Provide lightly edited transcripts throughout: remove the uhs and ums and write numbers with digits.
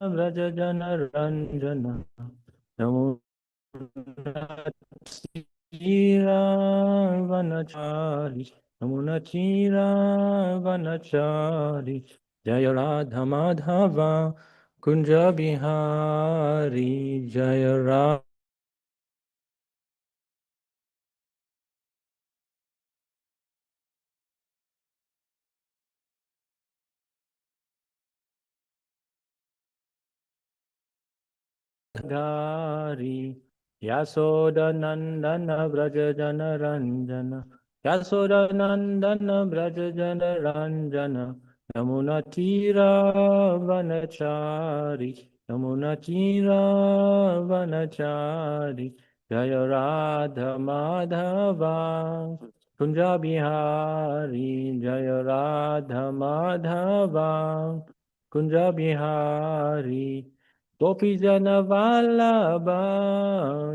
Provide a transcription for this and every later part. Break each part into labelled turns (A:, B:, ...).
A: Vrajajana Ranjana Yamunatira Vanachari Yamunatira Vanachari Jaya Radha Madhava Kunja Bihari Jaya Radha Nagari Yasoda Nandana Vrajajana Ranjana Yasoda Nandana Vrajajana Ranjana Yamuna Tira Vanachari Yamuna Tira Vanachari Jaya Radha Madhava Kunja Bihari Jaya Radha Madhava Kunja Bihari Gopi Jana Vallabha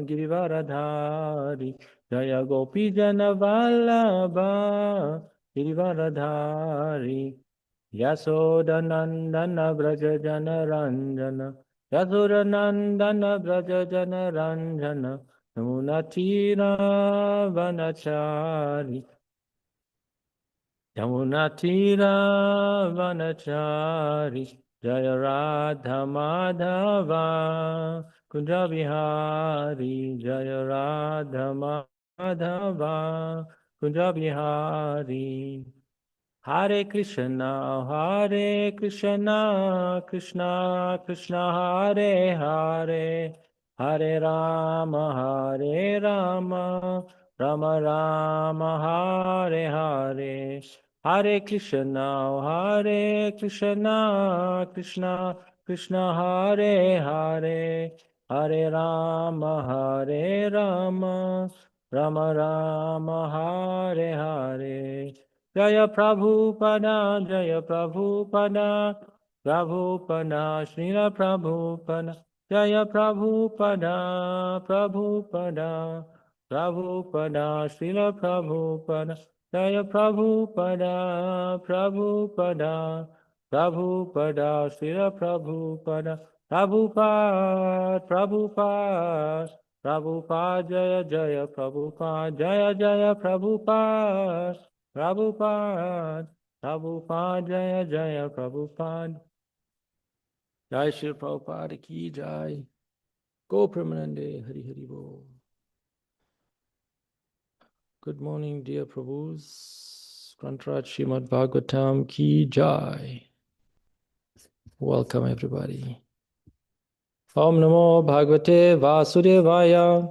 A: Girivaradhari Jaya Gopi Jana Vallabha Girivaradhari Yasoda Nandana Braja Jana Ranjana Yasoda Nandana Braja Jana Ranjana Yamunatira Vanachari Yamunatira Vanachari Jaya Radha Madhava Kunja Bihari Jaya Radha Madhava Kunja Bihari Hare Krishna, Krishna Krishna, Hare Hare, Hare Rama, Rama Rama, Hare Hare. Hare Krishna, Krishna Krishna, Hare Hare, Hare Rama, Rama Rama, Hare Hare. Jaya Prabhupada, Prabhupada, Srila Prabhupada, Jaya Prabhupada, Srila Prabhupada, Jaya Prabhupada, Srila Prabhupada, Prabhupada, Jaya Prabhupada, Jaya Prabhupada. Prabhupada, Jaya Prabhupada. Jai Shri Prabhupada ki Jai. Go Pramanande, Hari Hari Bo. Good morning, dear Prabhus. Grantraj Srimad Bhagavatam ki Jai. Welcome, everybody. Om Namo Bhagavate Vasudevaya.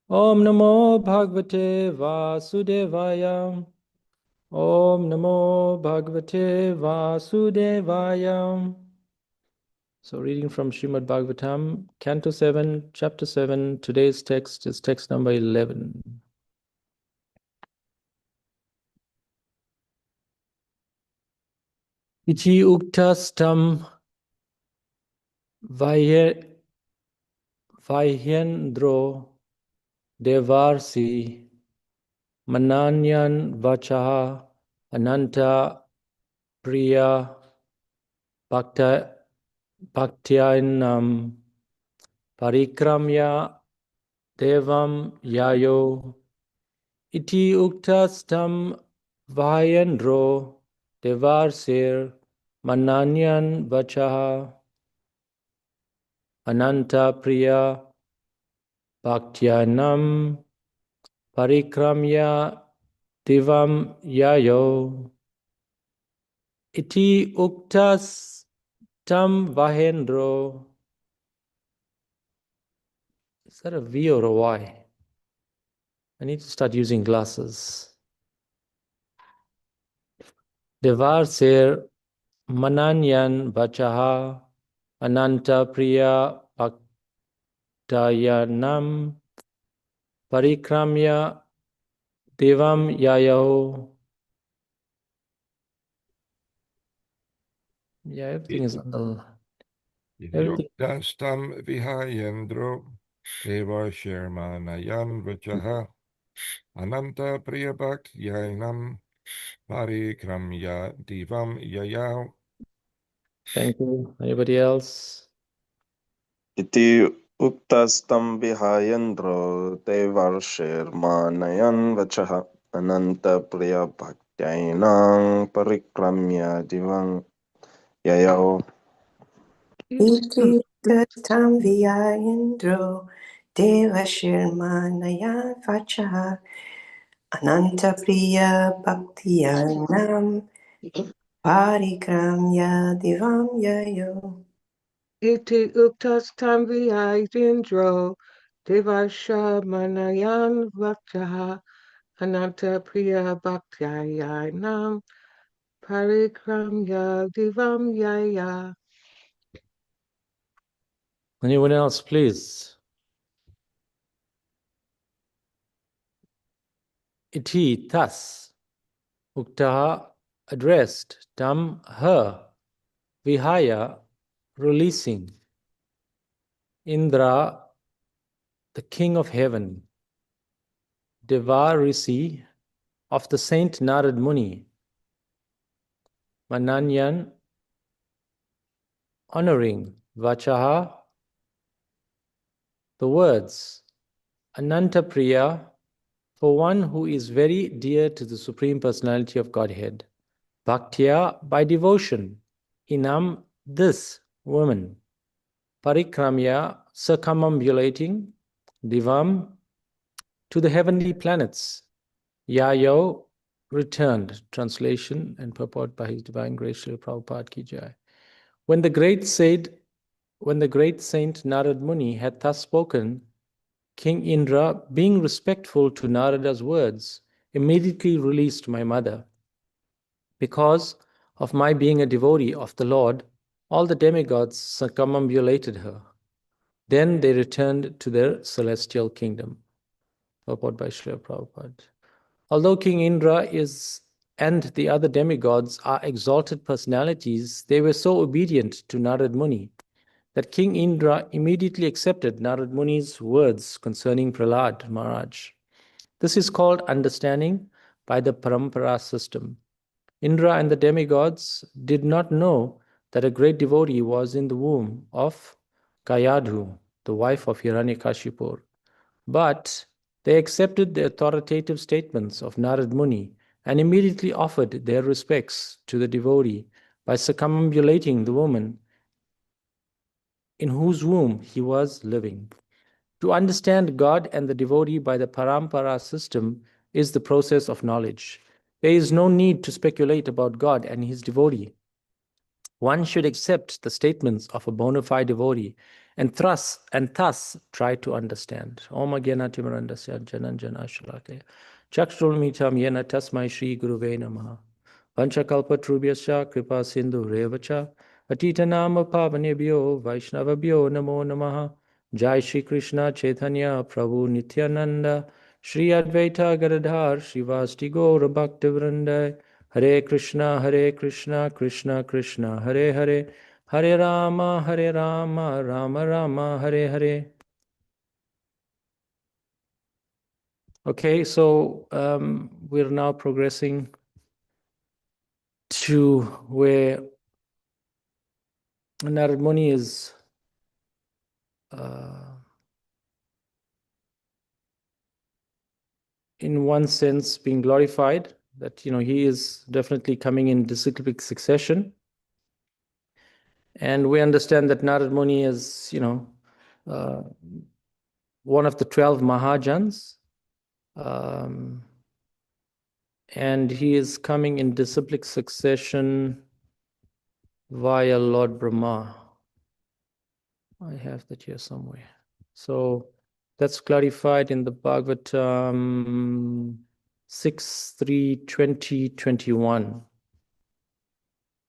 A: Om Namo Bhagavate Vasudevaya. Om Namo Bhagavate Vasudevaya. So reading from Srimad Bhagavatam, Canto 7, Chapter 7, today's text is text number 11. Iti uktastam Vahyendro Devarsi Mananyan Vachaha Ananta Priya Bhaktyainam Parikramya Devam Yayo Iti uktastam Vahyendro Devarsir Mananyan Vachaha Ananta Priya Bhaktyanam Parikramya Divam Yayo Iti Uktas Tam Vahendro. Is that a V or a Y? I need to start using glasses. Devarsir Mananyan Vachaha Ananta Priya Bhaktayanam Parikramya Devam Yayo. Yeah, everything is on the...
B: Yuktastam Vihayendro Deva Shermanayan Vachaha Ananta Priyabhak Yainam Parikramya Divam Yayao.
A: Thank you. Anybody else?
C: इति उक्तस्तं विहायेन्द्रो देवर्षिर्मानयन् वचः अनन्तप्रियभक्त्यानां परिक्रम्य दिवं ययौ
D: Ityuktastam vyayendro devashirmanaya vachah ananta priya bhaktiyanam parikramya divam yayo.
E: Iti uktastam vyayendro devasha manayan vaktaha ananta priya bhaktayanam parikramya divam yaya.
A: Anyone else, please? Iti, thus, uktaha, addressed, tam, her, vihaya, releasing, Indra, the king of heaven, Devarisi, of the saint Narad Muni, Mananyan, honoring, Vachaha, the words, Anantapriya, for one who is very dear to the Supreme Personality of Godhead, Bhaktya, by devotion, Inam, this woman, Parikramya, circumambulating, Divam, to the heavenly planets, Yayo, returned. Translation and purport by His Divine Grace Srila Prabhupada Ki Jai. When the great Saint Narad Muni had thus spoken, King Indra, being respectful to Narada's words, immediately released my mother. Because of my being a devotee of the Lord, all the demigods circumambulated her. Then they returned to their celestial kingdom. Purport by Srila Prabhupada. Although King Indra and the other demigods are exalted personalities, they were so obedient to Narad Muni that King Indra immediately accepted Narad Muni's words concerning Prahlad Maharaj. This is called understanding by the Parampara system. Indra and the demigods did not know that a great devotee was in the womb of Kayadhu, the wife of Hiranyakashipu. But they accepted the authoritative statements of Narad Muni and immediately offered their respects to the devotee by circumambulating the woman in whose womb he was living. To understand God and the devotee by the Parampara system is the process of knowledge. There is no need to speculate about God and his devotee. One should accept the statements of a bona fide devotee and thus try to understand. Om Agyana Timarandasya Jananjana Shalakaya Chakshurmitam Yena Tasmai Shri Guruve Namaha Vanchakalpa Trubhyasya Kripa Sindhu Revacha Atita Nama Pavanebhyo Vaishnavabhyo Namo Namaha Jai Shri Krishna Chaitanya Prabhu Nityananda Shri Advaita Gadadhar Shivasti Gaura Bhaktivranda Hare Krishna, Krishna Krishna, Hare Hare, Hare Rama, Rama Rama, Hare Hare. Okay, so we're now progressing to where Narad Muni is in one sense being glorified, that he is definitely coming in disciplic succession. And we understand that Narad Muni is, one of the 12 Mahajans. And he is coming in disciplic succession via Lord Brahma. I have that here somewhere. So that's clarified in the Bhagavatam 6.3.20.21,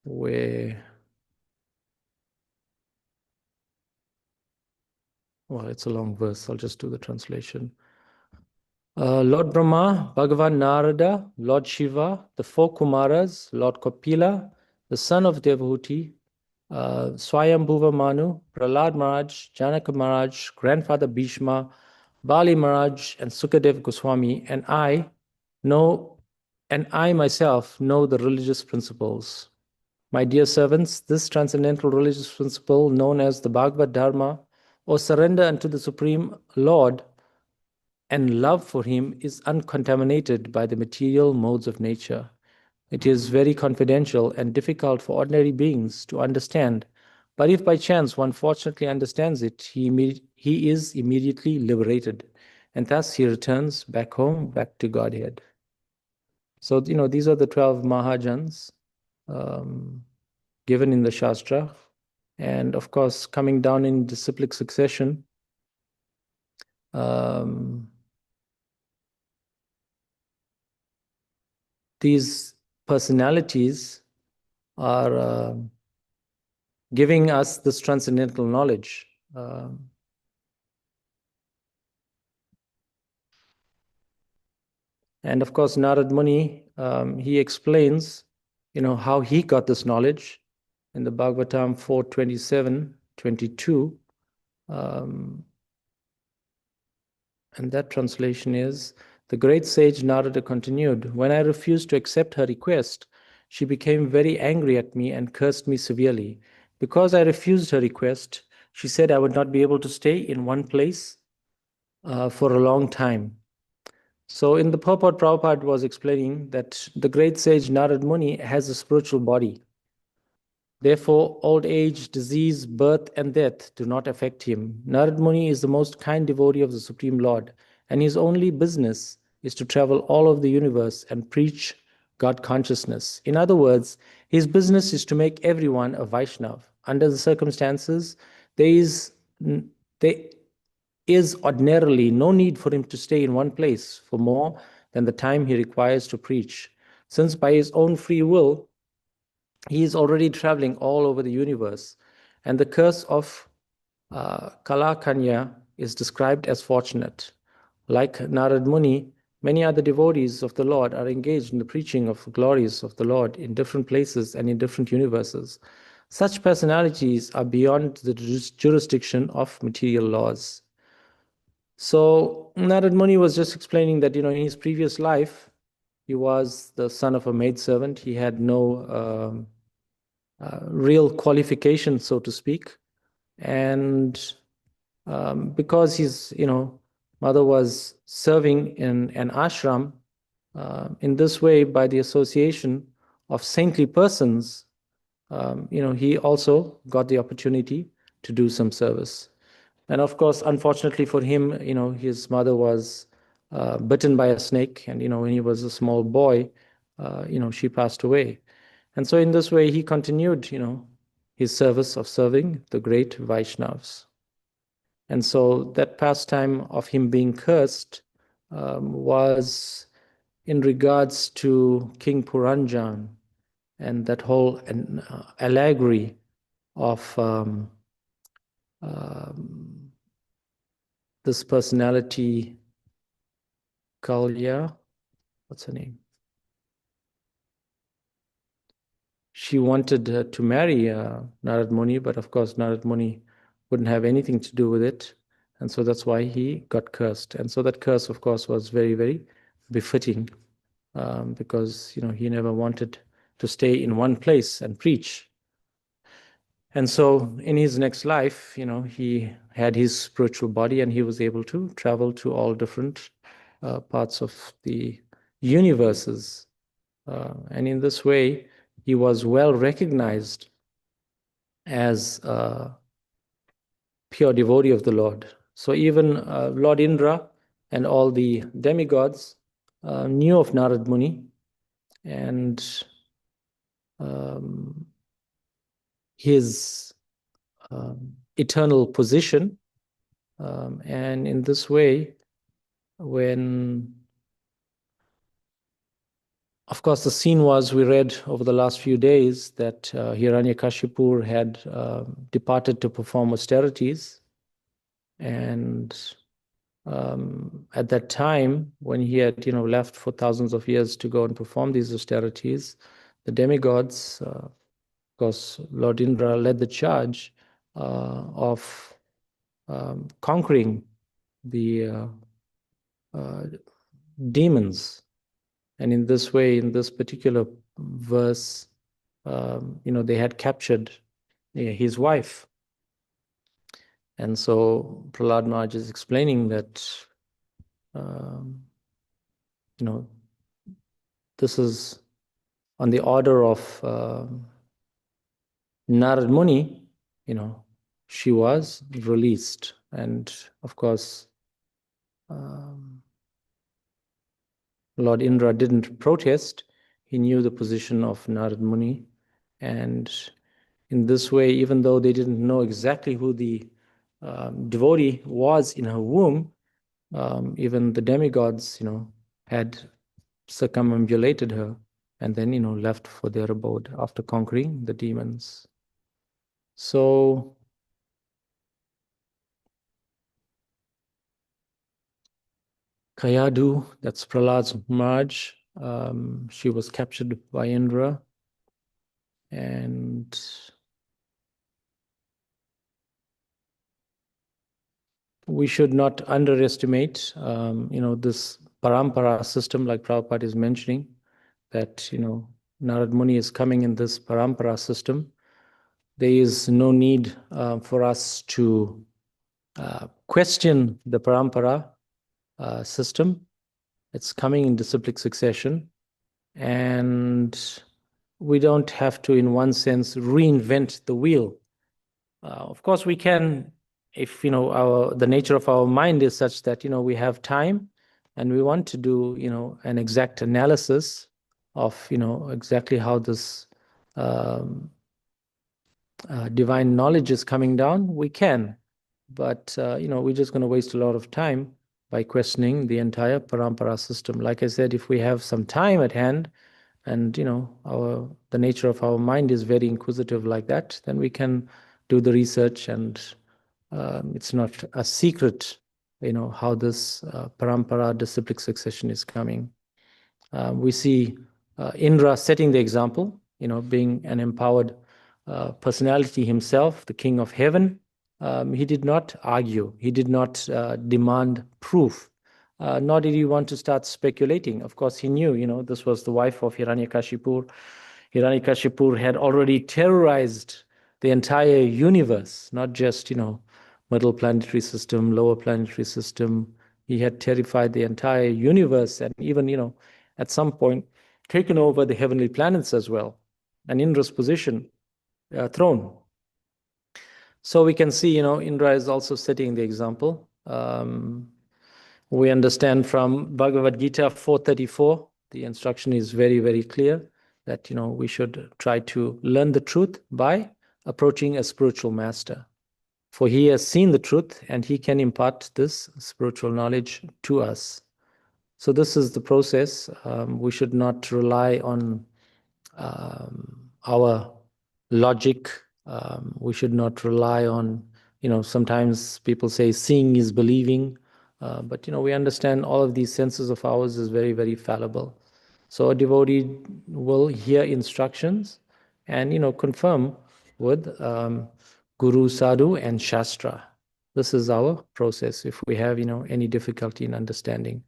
A: where, well, it's a long verse. I'll just do the translation. Lord Brahma, Bhagavan Narada, Lord Shiva, the four Kumaras, Lord Kapila, the son of Devahuti, Swayambhuva Manu, Prahlad Maharaj, Janaka Maharaj, Grandfather Bhishma, Bali Maharaj, and Sukadev Goswami, and I myself know the religious principles. My dear servants, this transcendental religious principle known as the Bhagavad Dharma or surrender unto the Supreme Lord and love for him is uncontaminated by the material modes of nature. It is very confidential and difficult for ordinary beings to understand, but if by chance one fortunately understands it, he is immediately liberated, and thus he returns back home, back to Godhead. So, these are the 12 Mahajans given in the Shastra. And of course, coming down in disciplic succession, these personalities are giving us this transcendental knowledge. And of course, Narad Muni, he explains, how he got this knowledge in the Bhagavatam 4:27-22. And that translation is, the great sage Narada continued, when I refused to accept her request, she became very angry at me and cursed me severely. Because I refused her request, she said I would not be able to stay in one place for a long time. So in the purport, Prabhupada was explaining that the great sage Narad Muni has a spiritual body. Therefore, old age, disease, birth, and death do not affect him. Narad Muni is the most kind devotee of the Supreme Lord, and his only business is to travel all over the universe and preach God consciousness. In other words, his business is to make everyone a Vaishnav. Under the circumstances, there is ordinarily no need for him to stay in one place for more than the time he requires to preach, since by his own free will, he is already traveling all over the universe. And the curse of Kalakanya is described as fortunate. Like Narad Muni, many other devotees of the Lord are engaged in the preaching of the glories of the Lord in different places and in different universes. Such personalities are beyond the jurisdiction of material laws. So Narad Muni was just explaining that, in his previous life, he was the son of a maidservant. He had no real qualification, so to speak. And because his, mother was serving in an ashram, in this way, by the association of saintly persons, he also got the opportunity to do some service. And of course, unfortunately for him, his mother was bitten by a snake, and when he was a small boy, she passed away. And so in this way, he continued, his service of serving the great Vaishnavas. And so that pastime of him being cursed was in regards to King Puranjan and that whole allegory of this personality, Kalya, what's her name? She wanted to marry Narad Muni, but of course Narad Muni wouldn't have anything to do with it. And so that's why he got cursed. And so that curse, of course, was very, very befitting because, he never wanted to stay in one place and preach. And so in his next life, he had his spiritual body and he was able to travel to all different parts of the universes. And in this way, he was well recognized as a pure devotee of the Lord. So even Lord Indra and all the demigods knew of Narad Muni, and his eternal position. And in this way, when, of course, the scene was, we read over the last few days that Hiranyakashipu had departed to perform austerities. And at that time, when he had, left for thousands of years to go and perform these austerities, the demigods, of course, Lord Indra led the charge of conquering the demons. And in this way, in this particular verse, they had captured his wife. And so Prahlad Maharaj is explaining that, this is on the order of Narad Muni, she was released. And of course, Lord Indra didn't protest. He knew the position of Narad Muni. And in this way, even though they didn't know exactly who the devotee was in her womb, even the demigods, had circumambulated her and then, left for their abode after conquering the demons. So Kayadu, that's Prahlad's Maharaj, she was captured by Indra, and we should not underestimate, this parampara system, like Prabhupada is mentioning, that, Narad Muni is coming in this parampara system. There is no need for us to question the parampara system. It's coming in disciplic succession, and we don't have to, in one sense, reinvent the wheel. Of course, we can, if the nature of our mind is such that we have time, and we want to do an exact analysis of exactly how this divine knowledge is coming down. We can, but we're just going to waste a lot of time by questioning the entire parampara system. Like I said, if we have some time at hand, and the nature of our mind is very inquisitive like that, then we can do the research, and it's not a secret how this parampara disciplic succession is coming. We see Indra setting the example, being an empowered personality himself, the king of heaven. He did not argue, he did not demand proof, nor did he want to start speculating. Of course, he knew, this was the wife of Hiranyakashipu. Hiranyakashipu had already terrorized the entire universe, not just, middle planetary system, lower planetary system. He had terrified the entire universe, and even, at some point, taken over the heavenly planets as well, and Indra's position, throne. So we can see, Indra is also setting the example. We understand from Bhagavad Gita 4:34, the instruction is very, very clear that, we should try to learn the truth by approaching a spiritual master. For he has seen the truth, and he can impart this spiritual knowledge to us. So this is the process. We should not rely on our logic. We should not rely on, sometimes people say seeing is believing. But, we understand all of these senses of ours is very, very fallible. So a devotee will hear instructions and, confirm with Guru, Sadhu, and Shastra. This is our process if we have, any difficulty in understanding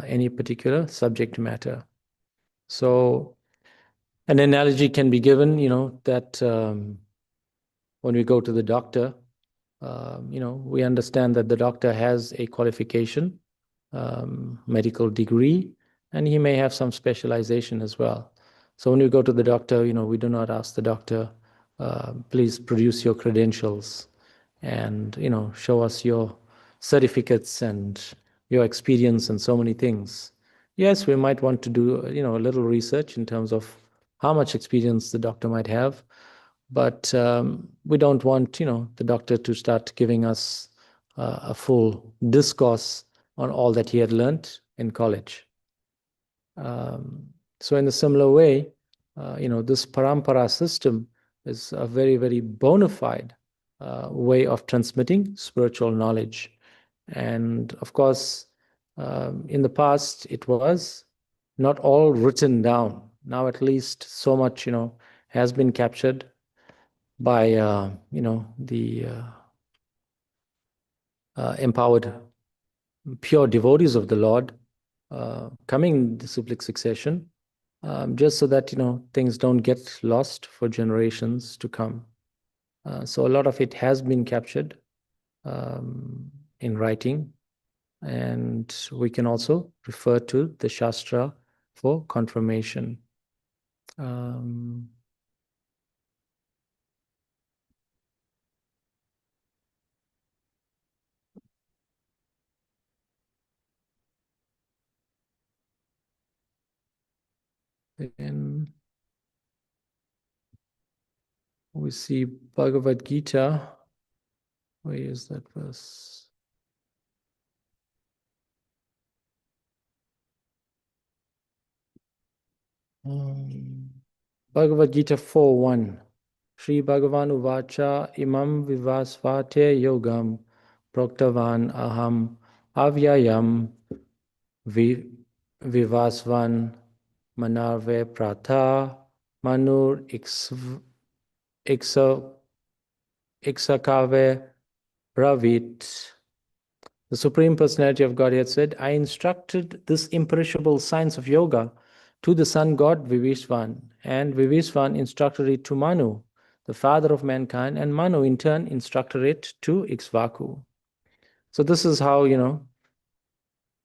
A: any particular subject matter. So an analogy can be given, that when we go to the doctor, we understand that the doctor has a qualification, medical degree, and he may have some specialization as well. So when we go to the doctor, we do not ask the doctor, please produce your credentials and, show us your certificates and your experience and so many things. Yes, we might want to do, a little research in terms of how much experience the doctor might have, but we don't want, the doctor to start giving us a full discourse on all that he had learned in college. So in a similar way, this parampara system is a very, very bona fide way of transmitting spiritual knowledge. And of course, in the past, it was not all written down. Now, at least so much, has been captured by, the empowered pure devotees of the Lord coming in disciplic succession, just so that, things don't get lost for generations to come. So a lot of it has been captured. in writing, and we can also refer to the Shastra for confirmation. Then we see Bhagavad Gita. Where is that verse? Bhagavad Gita 4:1. Sri Bhagavan Uvacha Imam Vivasvate Yogam Proktavan Aham Avyayam Vivasvan Manarve Pratha Manur Iksakave Bravit. The Supreme Personality of Godhead said, I instructed this imperishable science of yoga to the sun god Vivishvan, and Vivishvan instructed it to Manu, the father of mankind, and Manu in turn instructed it to Ikshvaku. So this is how,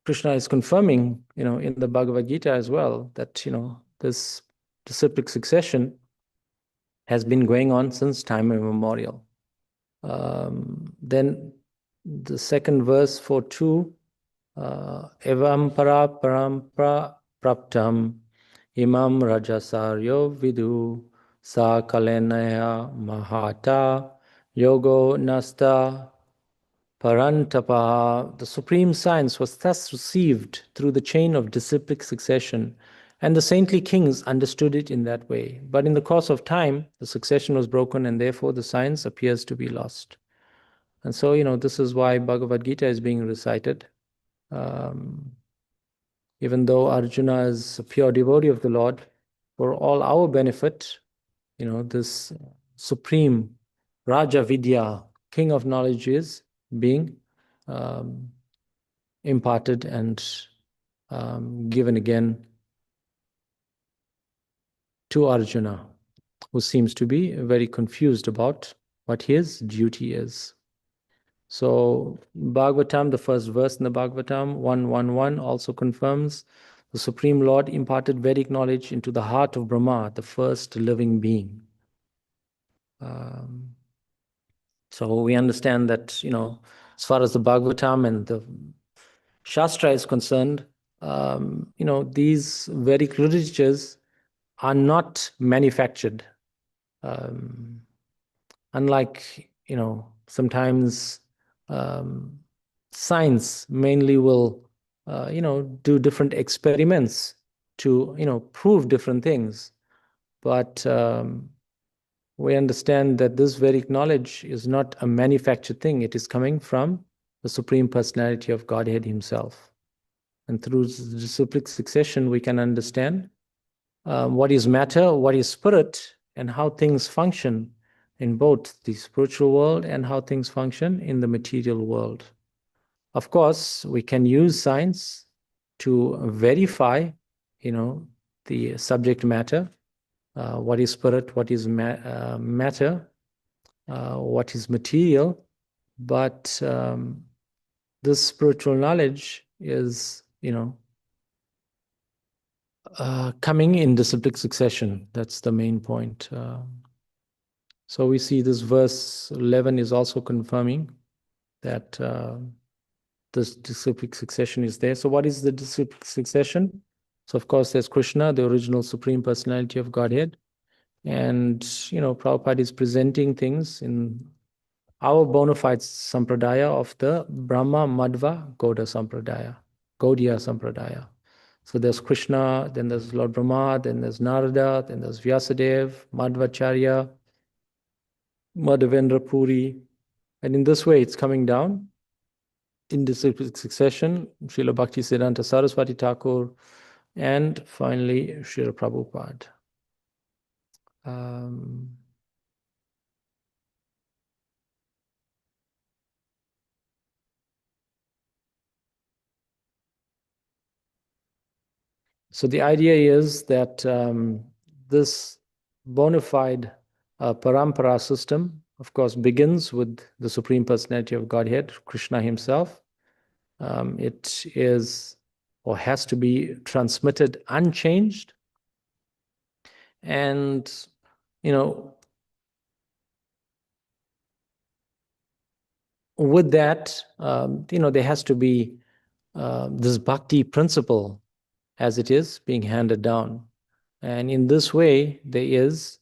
A: Krishna is confirming, in the Bhagavad Gita as well, that, this disciplic succession has been going on since time immemorial. Then the second verse for 2, evam para parampra praptam imam rajasaryo vidu sa kalenaya mahata yogo nasta parantapa. The supreme science was thus received through the chain of disciplic succession, and the saintly kings understood it in that way. But in the course of time, the succession was broken, and therefore the science appears to be lost. And so, this is why Bhagavad Gita is being recited. Even though Arjuna is a pure devotee of the Lord, for all our benefit, this supreme Raja Vidya, king of knowledge, is being imparted and given again to Arjuna, who seems to be very confused about what his duty is. So Bhagavatam, the first verse in the Bhagavatam, 1:1:1, also confirms the Supreme Lord imparted Vedic knowledge into the heart of Brahma, the first living being. So we understand that, as far as the Bhagavatam and the Shastra is concerned, these Vedic literatures are not manufactured. Unlike, sometimes science mainly will, do different experiments to, prove different things. But we understand that this Vedic knowledge is not a manufactured thing. It is coming from the Supreme Personality of Godhead Himself. And through the disciplic succession, we can understand what is matter, what is spirit, and how things function in both the spiritual world and how things function in the material world. Of course, we can use science to verify, the subject matter, what is spirit, what is matter, what is material, but this spiritual knowledge is, coming in disciplic succession. That's the main point. So we see this verse 11 is also confirming that this disciplic succession is there. So what is the disciplic succession? So of course there's Krishna, the original Supreme Personality of Godhead. And, Prabhupada is presenting things in our bona fide sampradaya of the Brahma Madhva Gaudiya Sampradaya. So there's Krishna, then there's Lord Brahma, then there's Narada, then there's Vyasadeva, Madhvacharya, Madhavendra Puri. And in this way, it's coming down in disciplic succession, Srila Bhaktisiddhanta Saraswati Thakur, and finally, Srila Prabhupada. So the idea is that this bona fide parampara system of course, begins with the Supreme Personality of Godhead, Krishna himself. It is or has to be transmitted unchanged. And, with that, there has to be this bhakti principle as it is being handed down. And in this way, there is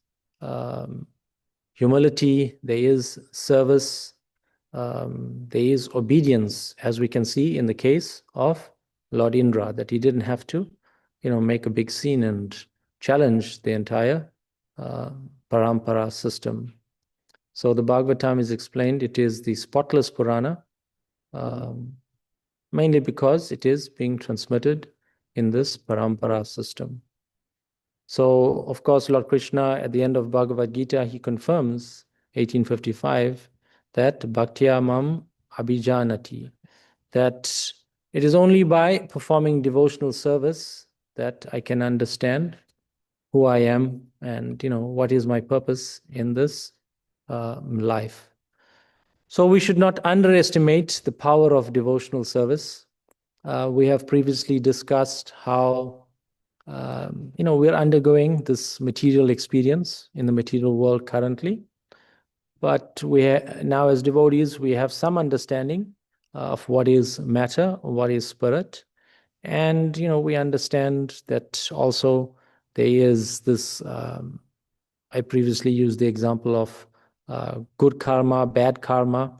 A: humility, there is service, there is obedience, as we can see in the case of Lord Indra, that he didn't have to, make a big scene and challenge the entire parampara system. So the Bhagavatam is explained, it is the spotless Purana, mainly because it is being transmitted in this parampara system. So, of course, Lord Krishna, at the end of Bhagavad Gita, he confirms, 1855, that Bhaktya Mam Abhijanati, that it is only by performing devotional service that I can understand who I am and, what is my purpose in this life. So we should not underestimate the power of devotional service. We have previously discussed how we're undergoing this material experience in the material world currently. But now as devotees, we have some understanding of what is matter, what is spirit. And, we understand that also there is this, I previously used the example of good karma, bad karma,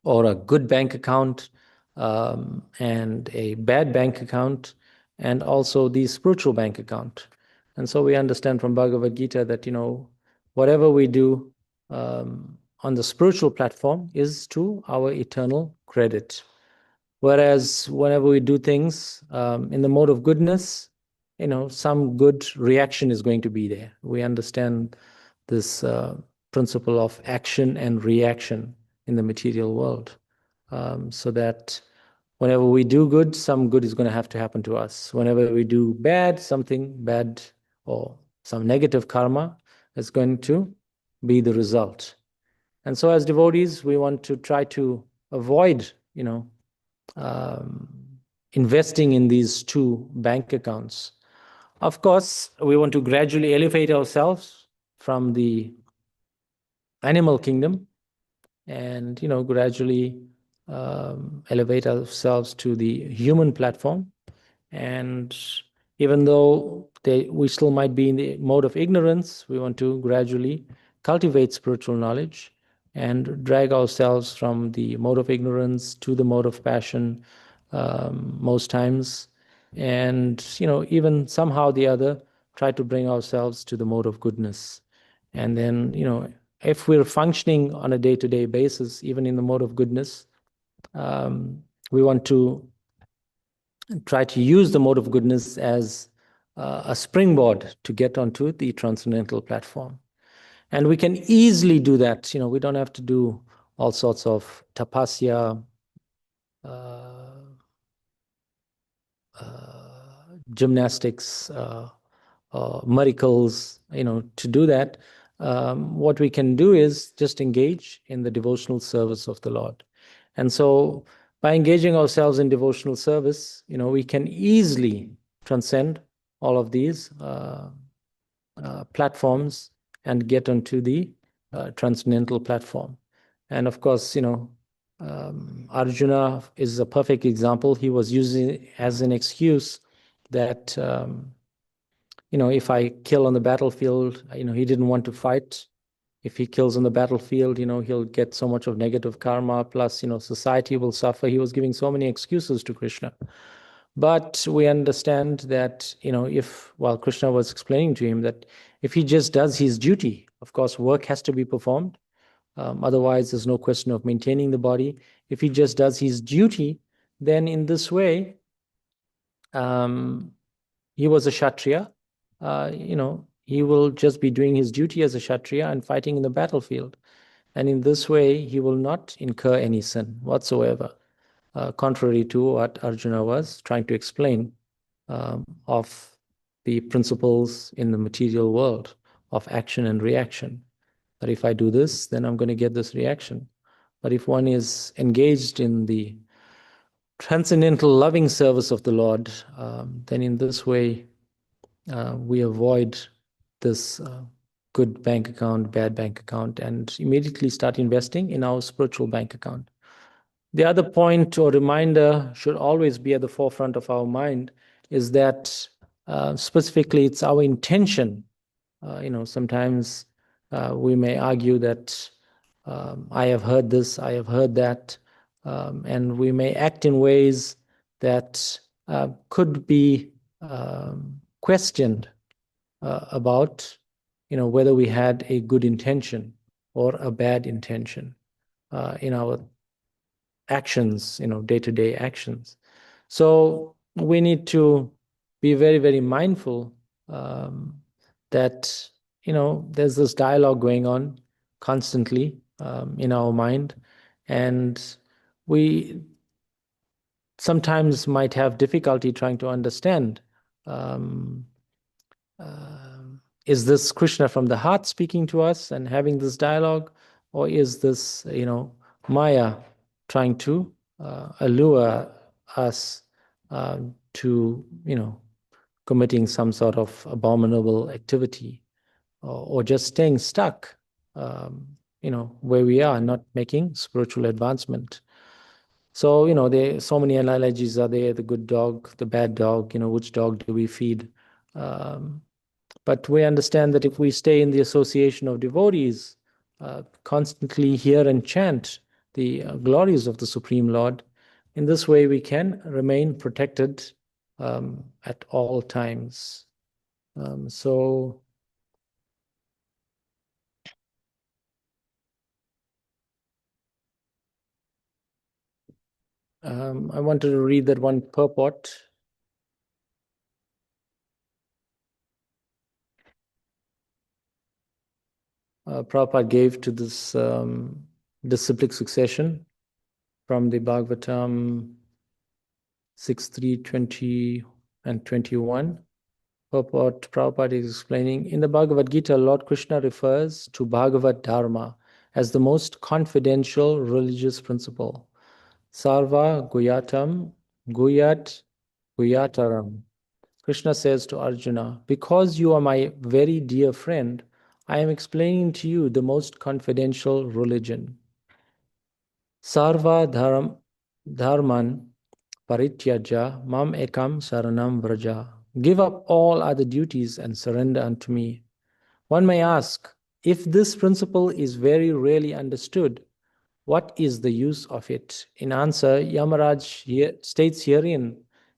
A: or a good bank account and a bad bank account, and also the spiritual bank account. And so we understand from Bhagavad Gita that, whatever we do on the spiritual platform is to our eternal credit. Whereas whenever we do things in the mode of goodness, some good reaction is going to be there. We understand this principle of action and reaction in the material world, so that whenever we do good, some good is going to have to happen to us. Whenever we do bad, something bad or some negative karma is going to be the result. And so as devotees, we want to try to avoid, investing in these two bank accounts. Of course, we want to gradually elevate ourselves from the animal kingdom and, gradually elevate ourselves to the human platform. And even though we still might be in the mode of ignorance, we want to gradually cultivate spiritual knowledge and drag ourselves from the mode of ignorance to the mode of passion most times. And, even somehow or the other, try to bring ourselves to the mode of goodness. And then, if we're functioning on a day-to-day basis, even in the mode of goodness, we want to try to use the mode of goodness as a springboard to get onto the transcendental platform. And we can easily do that. We don't have to do all sorts of tapasya, gymnastics, miracles, to do that. What we can do is just engage in the devotional service of the Lord. And so by engaging ourselves in devotional service, we can easily transcend all of these platforms and get onto the transcendental platform. And of course, Arjuna is a perfect example. He was using as an excuse that, if I kill on the battlefield, he didn't want to fight. If he kills on the battlefield, he'll get so much of negative karma, plus, society will suffer. He was giving so many excuses to Krishna. But we understand that, while Krishna was explaining to him that if he just does his duty, of course, work has to be performed. Otherwise, there's no question of maintaining the body. If he just does his duty, then in this way, he was a Kshatriya. He will just be doing his duty as a Kshatriya and fighting in the battlefield. And in this way, he will not incur any sin whatsoever, contrary to what Arjuna was trying to explain of the principles in the material world of action and reaction. that if I do this, then I'm going to get this reaction. But if one is engaged in the transcendental loving service of the Lord, then in this way, we avoid this good bank account, bad bank account, and immediately start investing in our spiritual bank account. The other point or reminder should always be at the forefront of our mind is that specifically it's our intention. Sometimes we may argue that I have heard this, I have heard that, and we may act in ways that could be questioned about, whether we had a good intention or a bad intention in our actions, day-to-day actions. So we need to be very, very mindful that, there's this dialogue going on constantly in our mind, and we sometimes might have difficulty trying to understand, is this Krishna from the heart speaking to us and having this dialogue, or is this, Maya trying to allure us to, committing some sort of abominable activity, or just staying stuck, where we are, not making spiritual advancement. So, there so many analogies are there: the good dog, the bad dog. Which dog do we feed? But we understand that if we stay in the association of devotees, constantly hear and chant the glories of the Supreme Lord, in this way we can remain protected at all times. I wanted to read that one purport. Prabhupada gave to this disciplic succession from the Bhagavatam 6.3, 20 and 21. Prabhupada is explaining, in the Bhagavad Gita, Lord Krishna refers to Bhagavad Dharma as the most confidential religious principle. Sarva Guyatam Guyat Guyataram. Krishna says to Arjuna, because you are my very dear friend, I am explaining to you the most confidential religion. Sarva Dharman Parityaja Mam Ekam Saranam Vraja. Give up all other duties and surrender unto me. One may ask, if this principle is very rarely understood, what is the use of it? In answer, Yamaraj states herein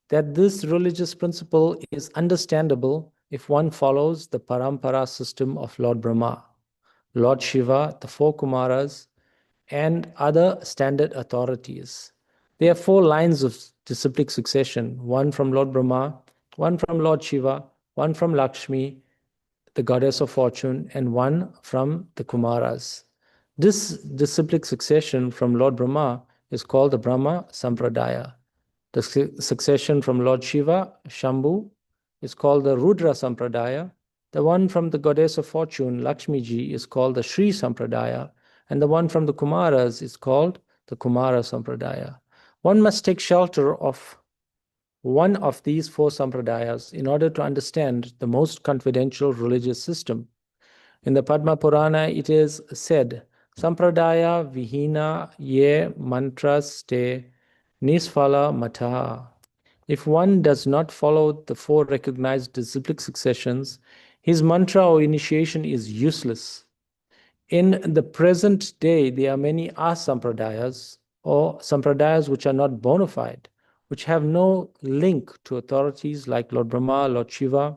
A: that this religious principle is understandable if one follows the parampara system of Lord Brahma, Lord Shiva, the four Kumaras, and other standard authorities. There are 4 lines of disciplic succession, one from Lord Brahma, one from Lord Shiva, one from Lakshmi, the goddess of fortune, and one from the Kumaras. This disciplic succession from Lord Brahma is called the Brahma Sampradaya. The succession from Lord Shiva, Shambhu, is called the Rudra Sampradaya. The one from the goddess of fortune, Lakshmi Ji, is called the Shri Sampradaya. And the one from the Kumaras is called the Kumara Sampradaya. One must take shelter of one of these 4 sampradayas in order to understand the most confidential religious system. In the Padma Purana, it is said, Sampradaya Vihina Ye Mantras Te Nisfala Mataha. If one does not follow the 4 recognized disciplic successions, his mantra or initiation is useless. In the present day, there are many asampradayas, or sampradayas which are not bona fide, which have no link to authorities like Lord Brahma, Lord Shiva,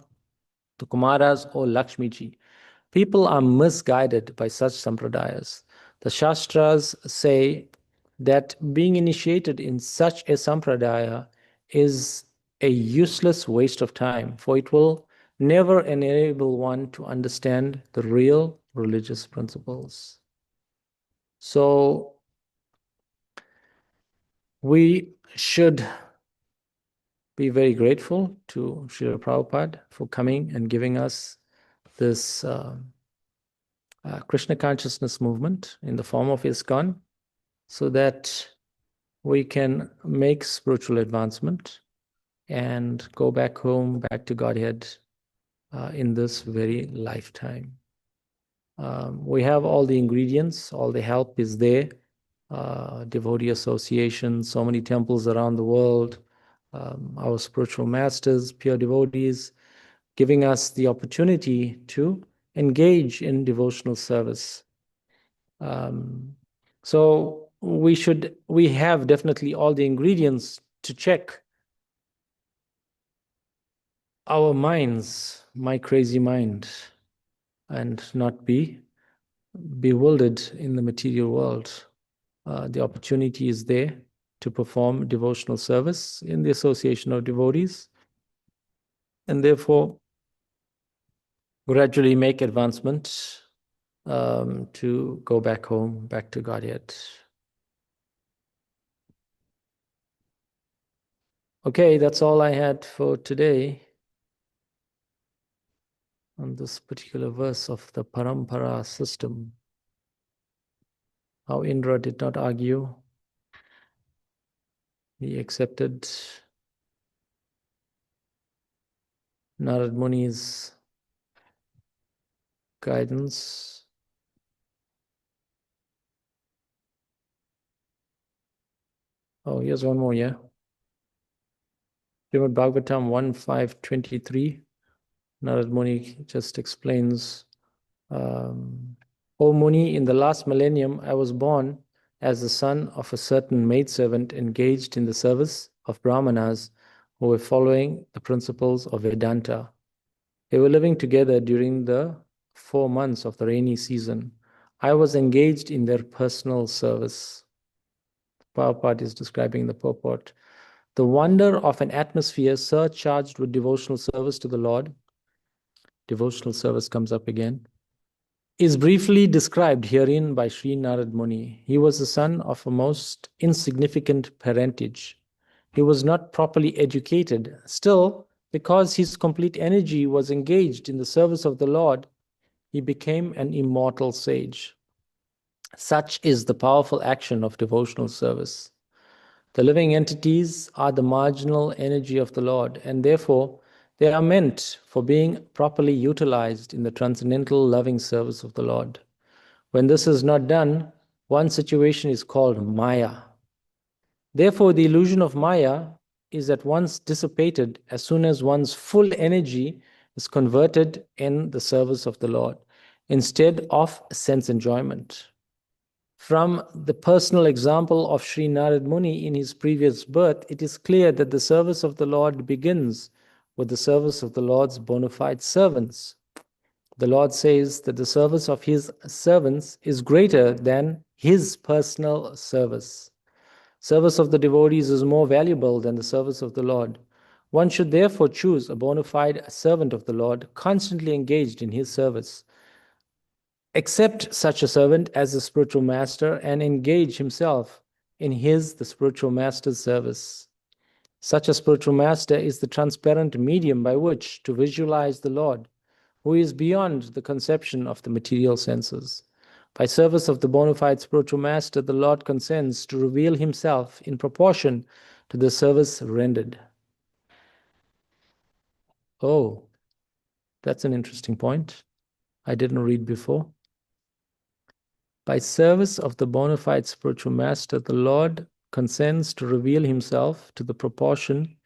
A: the Kumaras, or Lakshmi Ji. People are misguided by such sampradayas. The Shastras say that being initiated in such a sampradaya is a useless waste of time, for it will never enable one to understand the real religious principles. So we should be very grateful to Srila Prabhupada for coming and giving us this Krishna consciousness movement in the form of ISKCON, so that we can make spiritual advancement and go back home, back to Godhead in this very lifetime. We have all the ingredients, all the help is there. Devotee association, so many temples around the world, our spiritual masters, pure devotees, giving us the opportunity to engage in devotional service. So we have definitely all the ingredients to check our minds, my crazy mind, and not be bewildered in the material world. The opportunity is there to perform devotional service in the association of devotees, and therefore gradually make advancement to go back home, back to Godhead. Okay, that's all I had for today on this particular verse of the Parampara system. How Indra did not argue. He accepted Narad Muni's guidance. Oh, here's one more, yeah. Srimad Bhagavatam 1.5.23. Narad Muni just explains, O Muni, in the last millennium, I was born as the son of a certain maidservant engaged in the service of Brahmanas who were following the principles of Vedanta. They were living together during the 4 months of the rainy season. I was engaged in their personal service. Prabhupada is describing the purport. The wonder of an atmosphere surcharged with devotional service to the Lord, devotional service comes up again, is briefly described herein by Sri Narad Muni. He was the son of a most insignificant parentage. He was not properly educated. Still, because his complete energy was engaged in the service of the Lord, he became an immortal sage. Such is the powerful action of devotional service. The living entities are the marginal energy of the Lord, and therefore they are meant for being properly utilized in the transcendental loving service of the Lord. When this is not done, one situation is called Maya. Therefore, the illusion of Maya is at once dissipated as soon as one's full energy is converted in the service of the Lord, instead of sense enjoyment. From the personal example of Sri Narad Muni in his previous birth, it is clear that the service of the Lord begins with the service of the Lord's bona fide servants. The Lord says that the service of his servants is greater than his personal service. Service of the devotees is more valuable than the service of the Lord. One should therefore choose a bona fide servant of the Lord, constantly engaged in his service. Accept such a servant as a spiritual master and engage himself in the spiritual master's service. Such a spiritual master is the transparent medium by which to visualize the Lord, who is beyond the conception of the material senses. By service of the bona fide spiritual master, the Lord consents to reveal himself in proportion to the service rendered. Oh, that's an interesting point. I didn't read before. By service of the bona fide spiritual master, the Lord consents to reveal himself to the proportion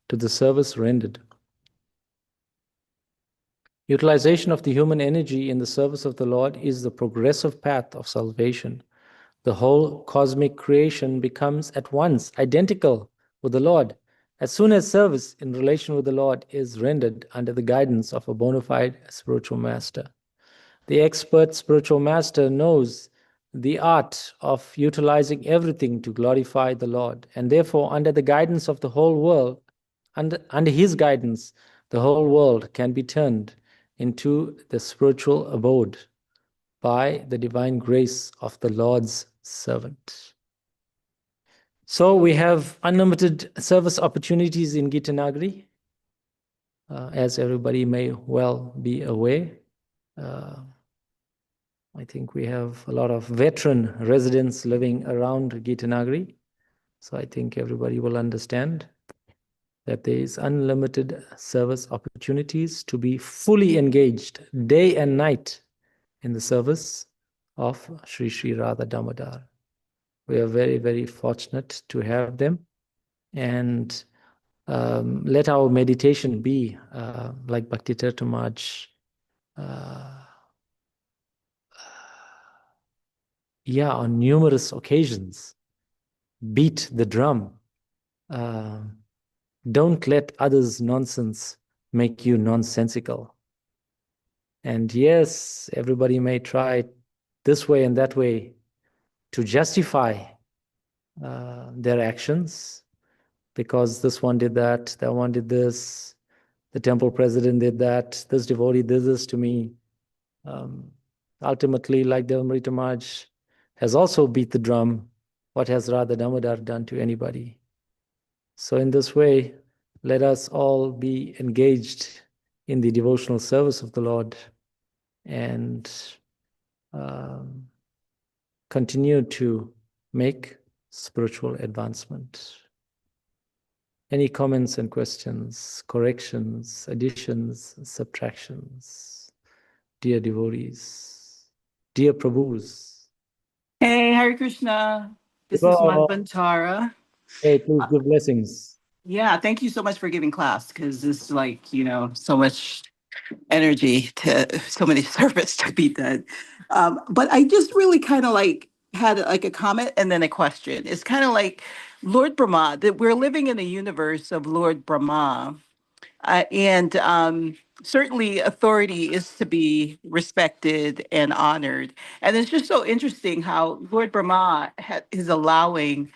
A: to the service rendered. Utilization of the human energy in the service of the Lord is the progressive path of salvation. The whole cosmic creation becomes at once identical with the Lord as soon as service in relation with the Lord is rendered under the guidance of a bona fide spiritual master. The expert spiritual master knows the art of utilizing everything to glorify the Lord, and therefore under the guidance of the whole world, under his guidance, the whole world can be turned into the spiritual abode by the divine grace of the Lord's servant. So we have unlimited service opportunities in Gita Nagari, as everybody may well be aware. I think we have a lot of veteran residents living around Gita Nagari. So I think everybody will understand that there is unlimited service opportunities to be fully engaged day and night in the service of Sri Sri Radha Damodar. We are very, very fortunate to have them. And let our meditation be like Bhakti Tirthamaj, on numerous occasions, beat the drum. Don't let others' nonsense make you nonsensical. And yes, everybody may try this way and that way to justify their actions, because this one did that, that one did this, the temple president did that, this devotee did this to me. Ultimately, like Devamrita Maj has also beat the drum, what has Radha Damodar done to anybody? So in this way, let us all be engaged in the devotional service of the Lord and continue to make spiritual advancement. Any comments and questions, corrections, additions, subtractions? Dear devotees, dear Prabhus.
F: Hey, Hare Krishna. This is
A: Hello.
F: Madhvantara.
A: Hey, please give blessings.
F: Yeah, thank you so much for giving class, because it's like, so much energy to so many service to be done. But I just really kind of like had like a comment and then a question. It's kind of like Lord Brahma, that we're living in a universe of Lord Brahma. And certainly authority is to be respected and honored. And it's just so interesting how Lord Brahma is allowing,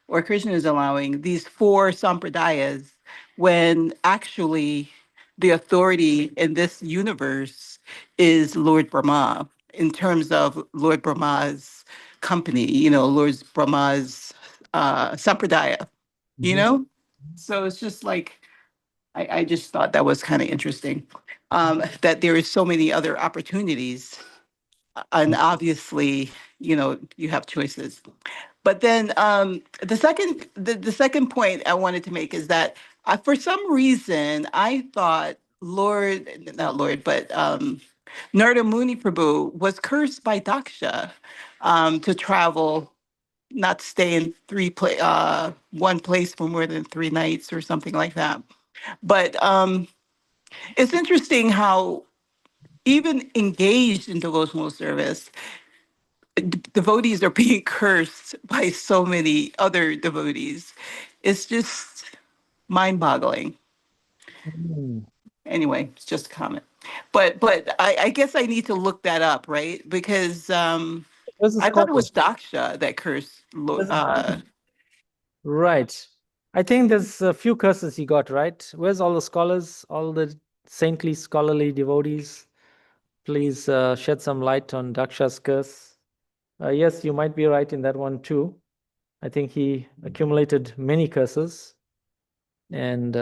F: or Krishna is allowing, these four sampradayas, when actually the authority in this universe is Lord Brahma, in terms of Lord Brahma's company, Lord Brahma's sampradaya, So it's just like, I just thought that was kind of interesting, that there is so many other opportunities, and obviously, you have choices. But then the second point I wanted to make is that for some reason I thought not Lord, but Narada Muni Prabhu was cursed by Daksha to travel, not stay in one place for more than 3 nights or something like that. But it's interesting how even engaged in devotional service, devotees are being cursed by so many other devotees. It's just mind-boggling. Anyway, it's just a comment. But I guess I need to look that up, right? Because I thought it was Daksha that cursed.
A: Right. I think there's a few curses he got, right? Where's all the scholars, all the saintly, scholarly devotees? Please shed some light on Daksha's curse. Yes, you might be right in that one too. I think he accumulated many curses, and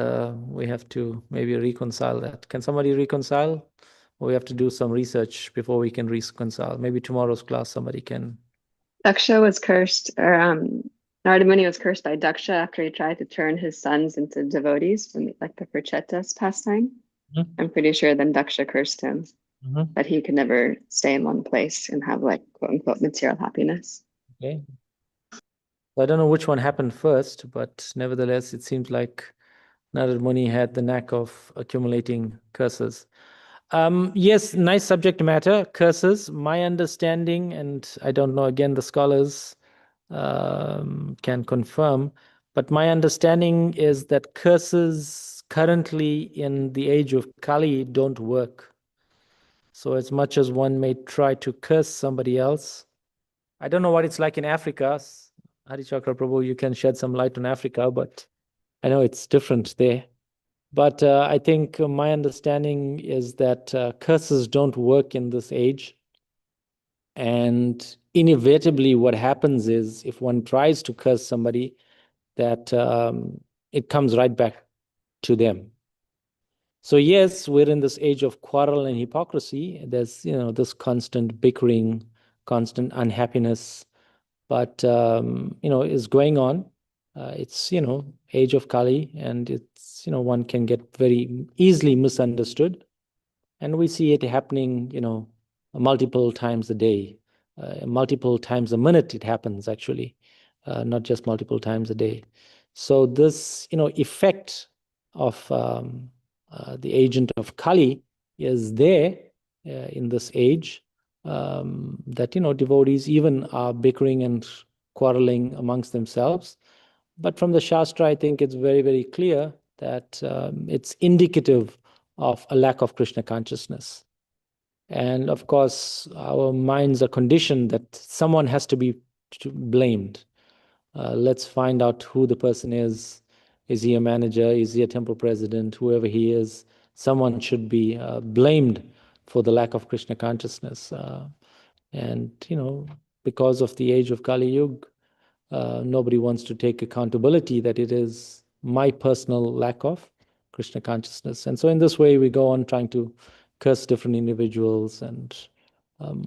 A: we have to maybe reconcile that. Can somebody reconcile? Or we have to do some research before we can reconcile. Maybe tomorrow's class somebody can.
G: Daksha was cursed, or Narada Muni was cursed by Daksha after he tried to turn his sons into devotees from like the Prachetas pastime. I'm pretty sure then Daksha cursed him, that he could never stay in one place and have like quote unquote material happiness.
A: Okay. I don't know which one happened first, but nevertheless, it seems like Narada Muni had the knack of accumulating curses. Yes, nice subject matter, curses. My understanding, and I don't know, again, the scholars can confirm, but my understanding is that curses currently in the age of Kali don't work. So as much as one may try to curse somebody else, I don't know what it's like in Africa. Hari Chakra Prabhu, you can shed some light on Africa, but I know it's different there. But I think my understanding is that curses don't work in this age. And inevitably what happens is if one tries to curse somebody, that it comes right back to them. So yes, we're in this age of quarrel and hypocrisy. There's, this constant bickering, constant unhappiness, but, is going on. It's, age of Kali, and it's, one can get very easily misunderstood. And we see it happening, multiple times a day, multiple times a minute it happens, actually, not just multiple times a day. So this, effect of the agent of Kali is there in this age, that, devotees even are bickering and quarreling amongst themselves. But from the Shastra, I think it's very, very clear that it's indicative of a lack of Krishna consciousness. And of course, our minds are conditioned that someone has to be blamed. Let's find out who the person is. Is he a manager? Is he a temple president? Whoever he is, someone should be blamed for the lack of Krishna consciousness. And, because of the age of Kali Yuga, nobody wants to take accountability that it is my personal lack of Krishna consciousness. And so in this way, we go on trying to curse different individuals. And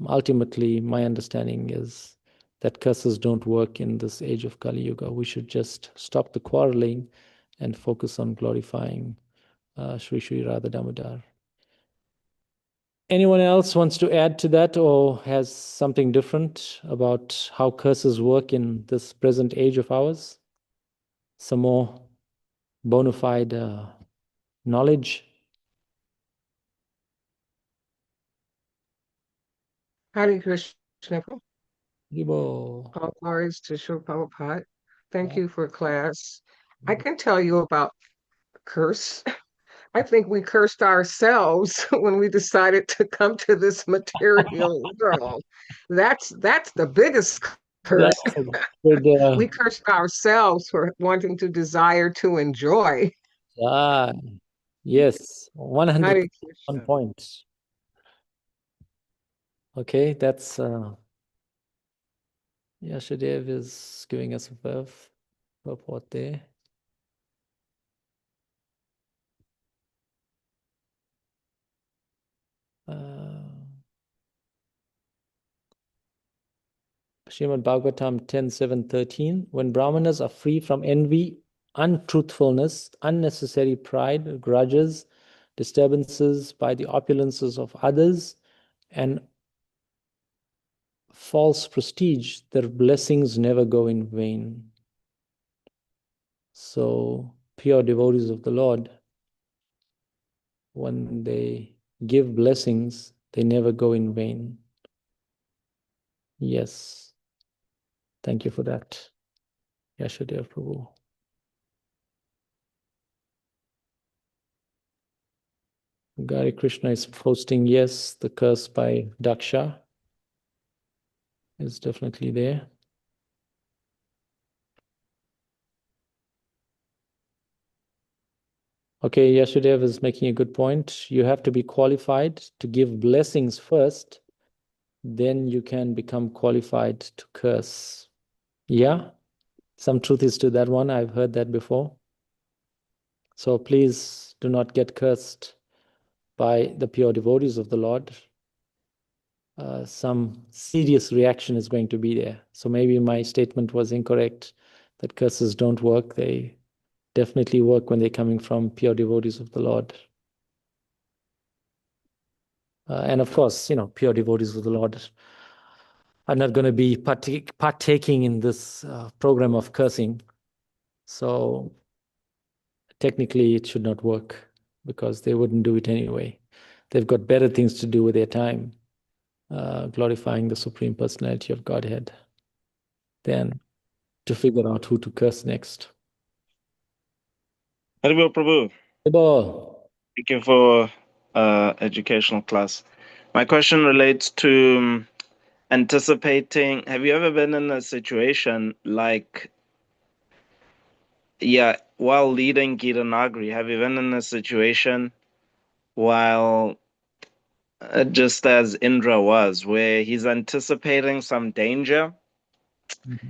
A: ultimately, my understanding is that curses don't work in this age of Kali Yuga. We should just stop the quarreling and focus on glorifying Sri Sri Radha Damodar. Anyone else wants to add to that or has something different about how curses work in this present age of ours? Some more bona fide knowledge?
E: Hare Krishna.
A: Ibo.
E: All glories to Sri Prabhupada. Thank you for class. I can tell you about curse. I think we cursed ourselves when we decided to come to this material world. That's the biggest curse.
A: That's a good,
E: We cursed ourselves for wanting to desire to enjoy.
A: yes, 100%
E: Hare
A: on
E: Krishna.
A: point. Okay, that's Yashadev is giving us a verb report there. Srimad Bhagavatam 10.7.13. When Brahmanas are free from envy, untruthfulness, unnecessary pride, grudges, disturbances by the opulences of others, and false prestige, their blessings never go in vain. So, pure devotees of the Lord, when they give blessings, they never go in vain. Yes. Thank you for that, Yashadev Prabhu. Gari Krishna is posting, yes, the curse by Daksha is definitely there. Okay, Yashadev is making a good point. You have to be qualified to give blessings first, then you can become qualified to curse. Yeah, some truth is to that one. I've heard that before. So please do not get cursed by the pure devotees of the Lord. Some serious reaction is going to be there. So maybe my statement was incorrect, that curses don't work. They definitely work when they're coming from pure devotees of the Lord. And of course, pure devotees of the Lord are not going to be partaking in this program of cursing. So technically, it should not work because they wouldn't do it anyway. They've got better things to do with their time, glorifying the Supreme Personality of Godhead, than to figure out who to curse next.
C: Haribo Prabhu,
A: Ibo.
C: thank you for educational class. My question relates to anticipating. Have you ever been in a situation like, while leading Gita Nagari, have you been in a situation while just as Indra was, where he's anticipating some danger?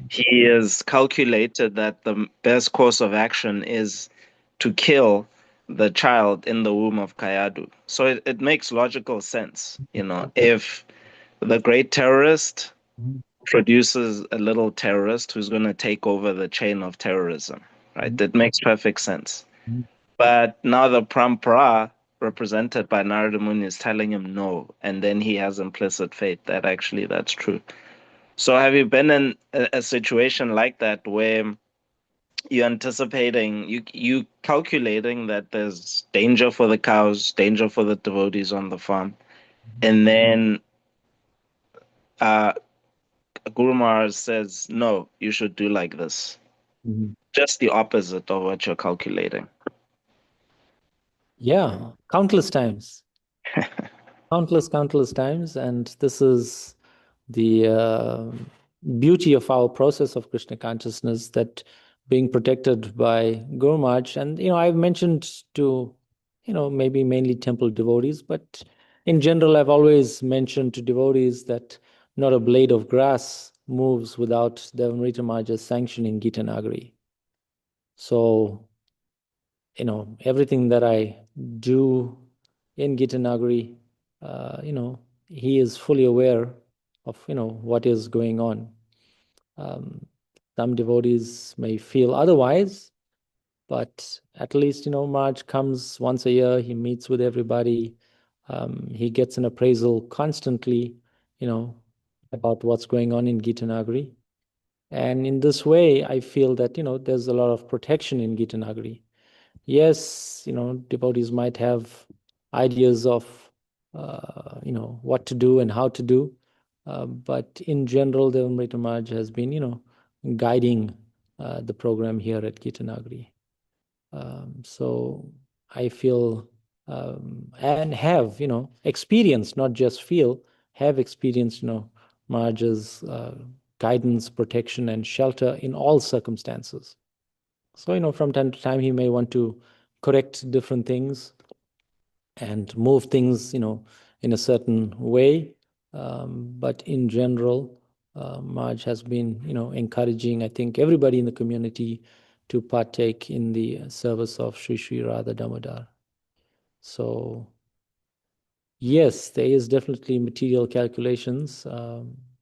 C: He has calculated that the best course of action is to kill, the child in the womb of Kayadu. So it makes logical sense, if the great terrorist produces a little terrorist who's going to take over the chain of terrorism, right? It makes perfect sense. But now the Parampara, represented by Narada Muni, is telling him no, and then he has implicit faith that actually that's true. So have you been in a situation like that where you're anticipating, you calculating that there's danger for the cows, danger for the devotees on the farm, and then Guru Maharaj says, no, you should do like this. Just the opposite of what you're calculating.
A: Yeah, countless times. Countless times. And this is the beauty of our process of Krishna consciousness, that being protected by Guru Maharaj. And, I've mentioned to, maybe mainly temple devotees, but in general, I've always mentioned to devotees that not a blade of grass moves without Devamrita Maharaj's sanction in Gita Nagari. So, everything that I do in Gita Nagari, he is fully aware of, what is going on. Some devotees may feel otherwise, but at least, Maharaj comes once a year, he meets with everybody, he gets an appraisal constantly, about what's going on in Gita Nagari. And in this way, I feel that, there's a lot of protection in Gita Nagari. Yes, devotees might have ideas of, what to do and how to do. But in general, Devamrita Maharaj has been, guiding the program here at Gita Nagari. So I feel and have, experienced, not just feel, have experienced, Maharaj's guidance, protection, and shelter in all circumstances. So, from time to time, he may want to correct different things and move things, in a certain way. But in general, Maharaj has been, encouraging, I think, everybody in the community to partake in the service of Sri Sri Radha Damodar. So, yes, there is definitely material calculations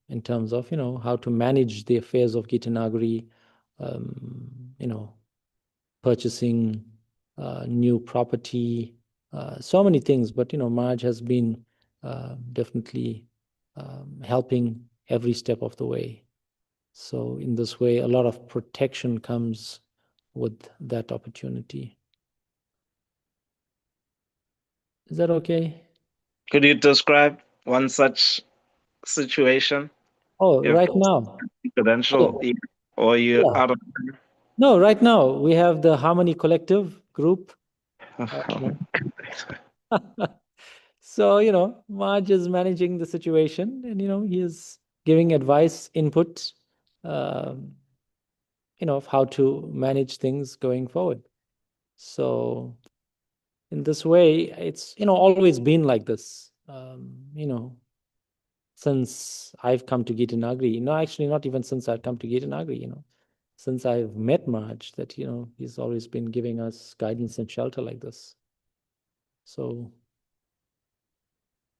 A: in terms of, how to manage the affairs of Gita Nagari, purchasing new property, so many things. But, Maharaj has been definitely helping every step of the way. So in this way, a lot of protection comes with that opportunity. Is that okay?
C: Could you describe one such situation?
A: Oh,
C: If
A: right now.
C: credential, or you
A: Yeah.
C: out of?
A: No, right now we have the Harmony Collective group. So, Maj is managing the situation, and, he is giving advice, input, of how to manage things going forward. So in this way, it's, always been like this, since I've come to Gita Nagari. No, actually, not even since I've come to Gita Nagari, since I've met Maj, that, he's always been giving us guidance and shelter like this. So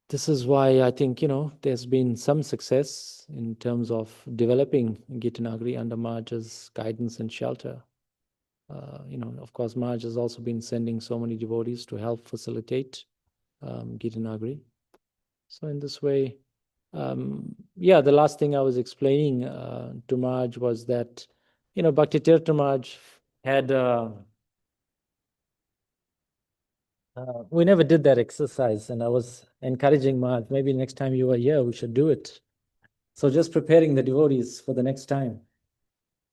A: this is why I think, there's been some success in terms of developing Gita Nagari under Maj's guidance and shelter. Of course, Maj has also been sending so many devotees to help facilitate Gita Nagari. So in this way, yeah, the last thing I was explaining to Maj was that, Bhakti Tirtha Maj had we never did that exercise, and I was encouraging Maj, maybe next time you are here, we should do it. So just preparing the devotees for the next time.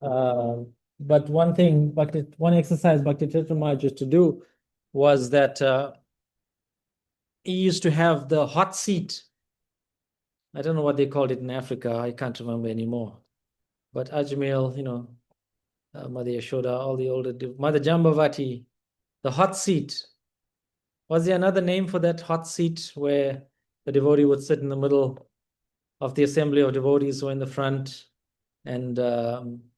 A: But one exercise Bhakti Tirtha Maj used to do was that he used to have the hot seat. I don't know what they called it in Africa. I can't remember anymore. But Ajmel, Mother Yashoda, all the older, Mother Jambavati, the hot seat. Was there another name for that hot seat where the devotee would sit in the middle of the assembly of devotees who are in the front, and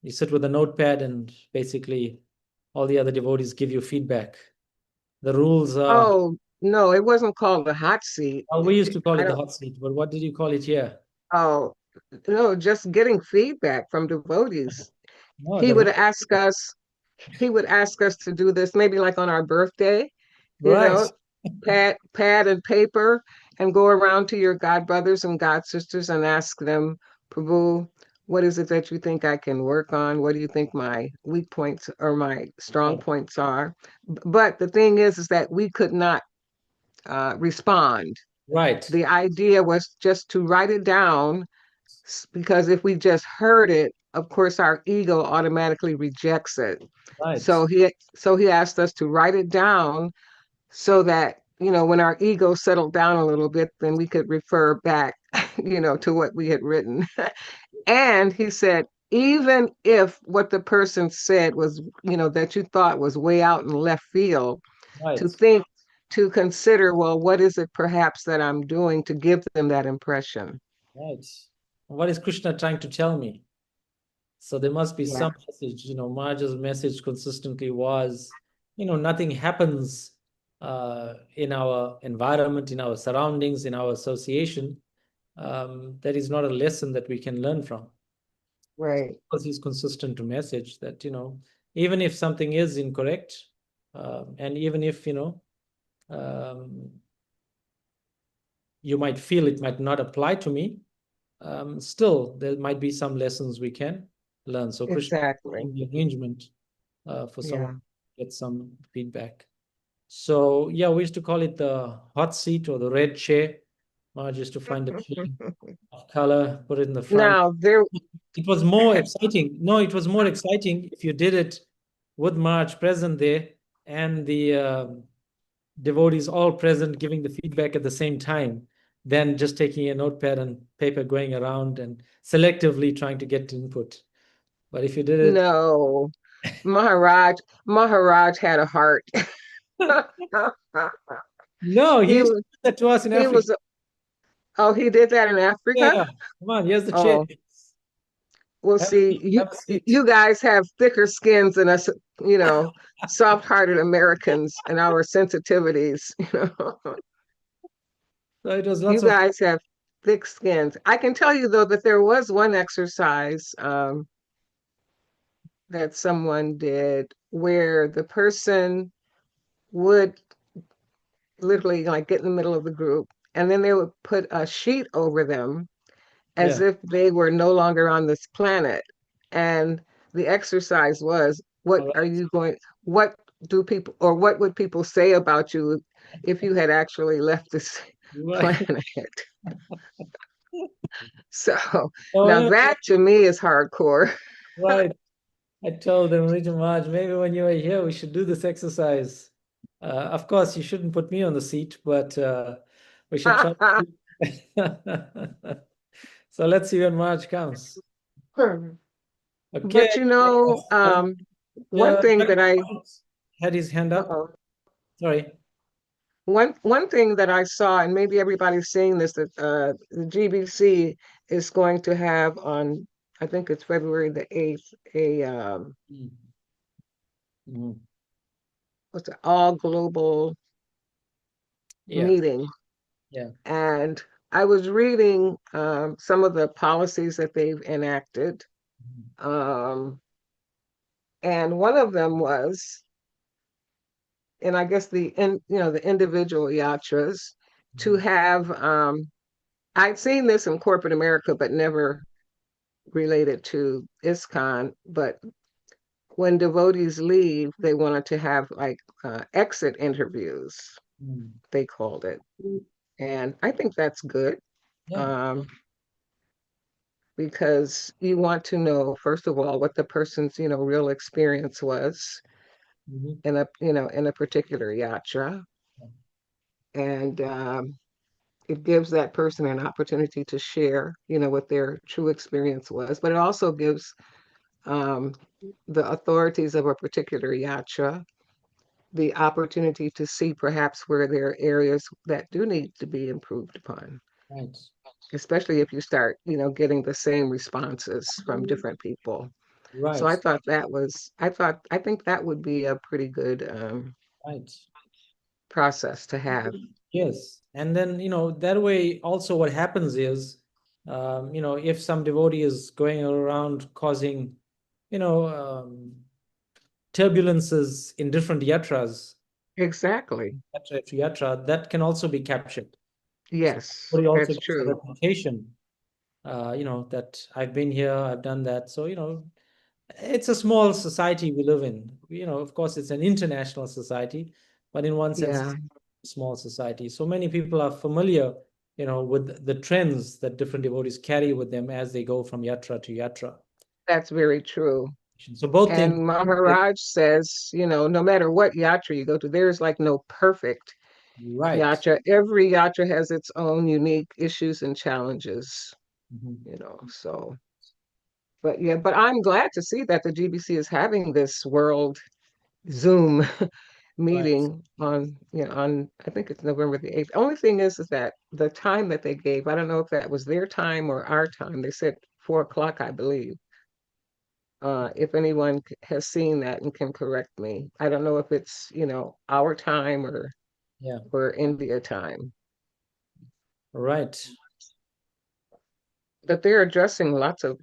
A: you sit with a notepad, and basically all the other devotees give you feedback. The rules are.
E: Oh, no, it wasn't called the hot seat.
A: Well, we used to call
E: I
A: it the
E: don't,
A: hot seat, but what did you call it here?
E: oh, no, just getting feedback from devotees.
A: No,
E: He
A: the
E: would
A: rule.
E: ask us, he would ask us to do this maybe like on our birthday, you
A: Right.
E: know, pad and paper, and go around to your god brothers and god sisters and ask them, Prabhu, what is it that you think I can work on? What do you think my weak points or my strong
A: Right.
E: points are? But the thing is that we could not respond.
A: Right.
E: The idea was just to write it down, because if we just heard it, of course, our ego automatically rejects it.
A: Right.
E: So he asked us to write it down so that, when our ego settled down a little bit, then we could refer back, to what we had written. And he said, even if what the person said was, that you thought was way out in left field, to
A: Right.
E: think, to consider, well, what is it perhaps that I'm doing to give them that impression?
A: Right. What is Krishna trying to tell me? So there must be
E: Yeah.
A: some message. Maharaj's message consistently was, nothing happens in our environment, in our surroundings, in our association. That is not a lesson that we can learn from.
E: Right.
A: Because he's consistent to message that, even if something is incorrect, and even if, um, you might feel it might not apply to me, still there might be some lessons we can learn. So Krishna
E: Exactly.
A: in the arrangement for
E: Yeah.
A: someone to get some feedback. So yeah, we used to call it the hot seat or the red chair. Marge used to find a chair of color, put it in the front.
E: Now there,
A: It was more exciting. No, it was more exciting if you did it with Marge present there and the devotees all present giving the feedback at the same time than just taking a notepad and paper going around and selectively trying to get input. But if you did it,
E: no, Maharaj had a heart.
A: no, he
E: He
A: used to
E: was,
A: do that to us in
E: he
A: Africa.
E: was, oh, he did that in Africa?
A: Yeah, come on, here's the chair.
E: Oh, well,
A: Have a
E: see,
A: seat, have a seat.
E: you guys have thicker skins than us, soft-hearted Americans and our sensitivities.
A: So it was
E: You
A: lots of
E: guys have thick skins. I can tell you though that there was one exercise that someone did where the person would literally like get in the middle of the group, and then they would put a sheet over them as
A: yeah.
E: if they were no longer on this planet. And the exercise was,
A: All right.
E: what what would people say about you if you had actually left this
A: Right.
E: planet? So
A: Oh
E: now
A: yeah,
E: that to me is hardcore.
A: right. I told them, Rita Maharaj, maybe when you are here, we should do this exercise. Of course, you shouldn't put me on the seat, but we should try. So let's see when March comes. Okay.
E: But one thing that I
A: Had his hand up.
E: uh-oh.
A: Sorry.
E: One thing that I saw, and maybe everybody's seeing this, that the GBC is going to have on, I think it's February the 8th, a
A: Mhm.
E: what's it, all global
A: Yeah.
E: meeting.
A: Yeah.
E: And I was reading some of the policies that they've enacted. And one of them was, and I guess the individual yatras to have, I'd seen this in corporate America, but never related to ISKCON. But when devotees leave, they wanted to have like exit interviews, they called it. And I think that's good.
A: Yeah.
E: Because you want to know, first of all, what the person's, real experience was in a particular yatra. And it gives that person an opportunity to share, what their true experience was. But it also gives the authorities of a particular yatra the opportunity to see perhaps where there are areas that do need to be improved upon.
A: Right.
E: Especially if you start, getting the same responses from different people. So
A: Right.
E: I think that would be a pretty good
A: Right.
E: process to have.
A: Yes. And then, that way also what happens is, if some devotee is going around causing, turbulences in different yatras,
E: Exactly.
A: yatra to yatra, that can also be captured.
E: Yes,
A: Somebody also
E: that's
A: gets a
E: true.
A: reputation, that I've been here, I've done that. So, it's a small society we live in. Of course, it's an international society, but in one sense,
E: Yeah,
A: it's a small society. So many people are familiar, with the trends that different devotees carry with them as they go from yatra to yatra.
E: that's very true.
A: So both things.
E: And Maharaj says, no matter what yatra you go to, there's like no perfect
A: Right.
E: yatra. Every yatra has its own unique issues and challenges, so. But yeah, but I'm glad to see that the GBC is having this world Zoom meeting on, I think it's November the 8th. Only thing is that the time that they gave, I don't know if that was their time or our time. They said 4 o'clock, I believe. If anyone has seen that and can correct me. I don't know if it's, our time or India time.
A: Right.
E: But they're addressing lots of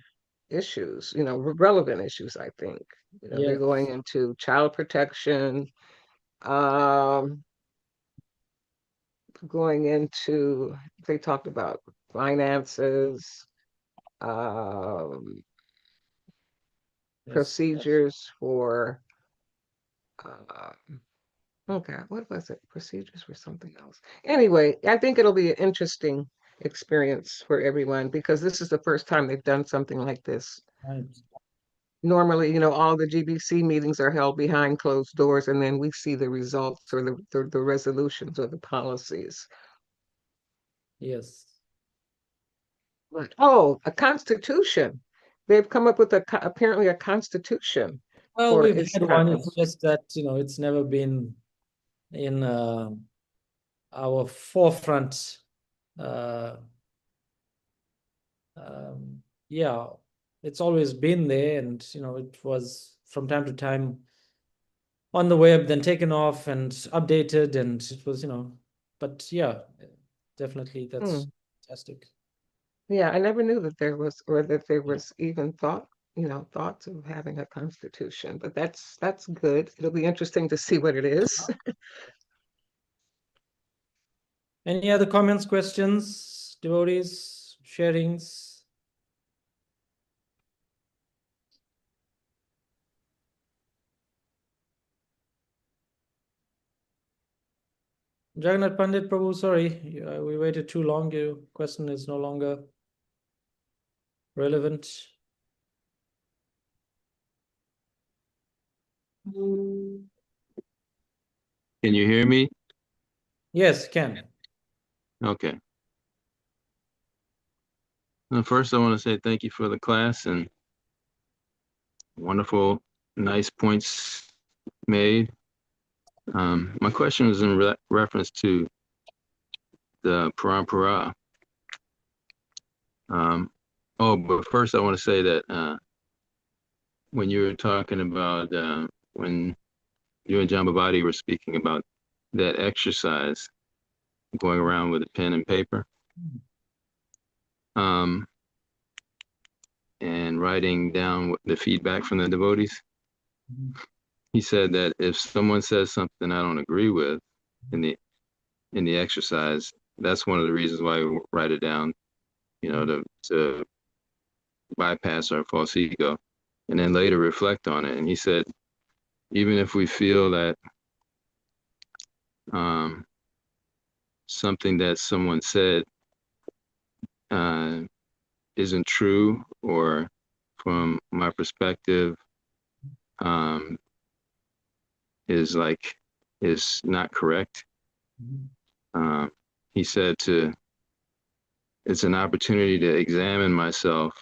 E: issues, relevant issues, I think. They're going into child protection, going into, they talked about finances, procedures for, okay, what was it? Procedures for something else. Anyway, I think it'll be an interesting experience for everyone because this is the first time they've done something like this.
A: Right.
E: Normally, all the GBC meetings are held behind closed doors, and then we see the results or the resolutions or the policies.
A: Yes.
E: But, a constitution. They've come up with apparently a constitution.
A: Well,
E: for
A: we've had one.
E: ISKCON.
A: It's just that, it's never been in our forefront. Yeah, it's always been there, and it was from time to time on the web, then taken off and updated, and it was, but yeah, definitely that's fantastic.
E: Yeah, I never knew that there was, or that there was even thoughts of having a constitution, but that's good. It'll be interesting to see what it is.
A: Any other comments, questions, devotees, sharings? Jagannath Pandit Prabhu, sorry, we waited too long. Your question is no longer relevant.
H: Can you hear me?
A: Yes, can.
H: Okay. Well, first, I want to say thank you for the class and wonderful, nice points made. My question was in reference to the parampara. But first, I want to say that when you were talking about when you and Jambavati were speaking about that exercise, going around with a pen and paper, and writing down the feedback from the devotees. He said that if someone says something I don't agree with in the exercise, that's one of the reasons why we write it down, to bypass our false ego, and then later reflect on it. And he said, even if we feel that something that someone said isn't true, or from my perspective is not correct, he said it's an opportunity to examine myself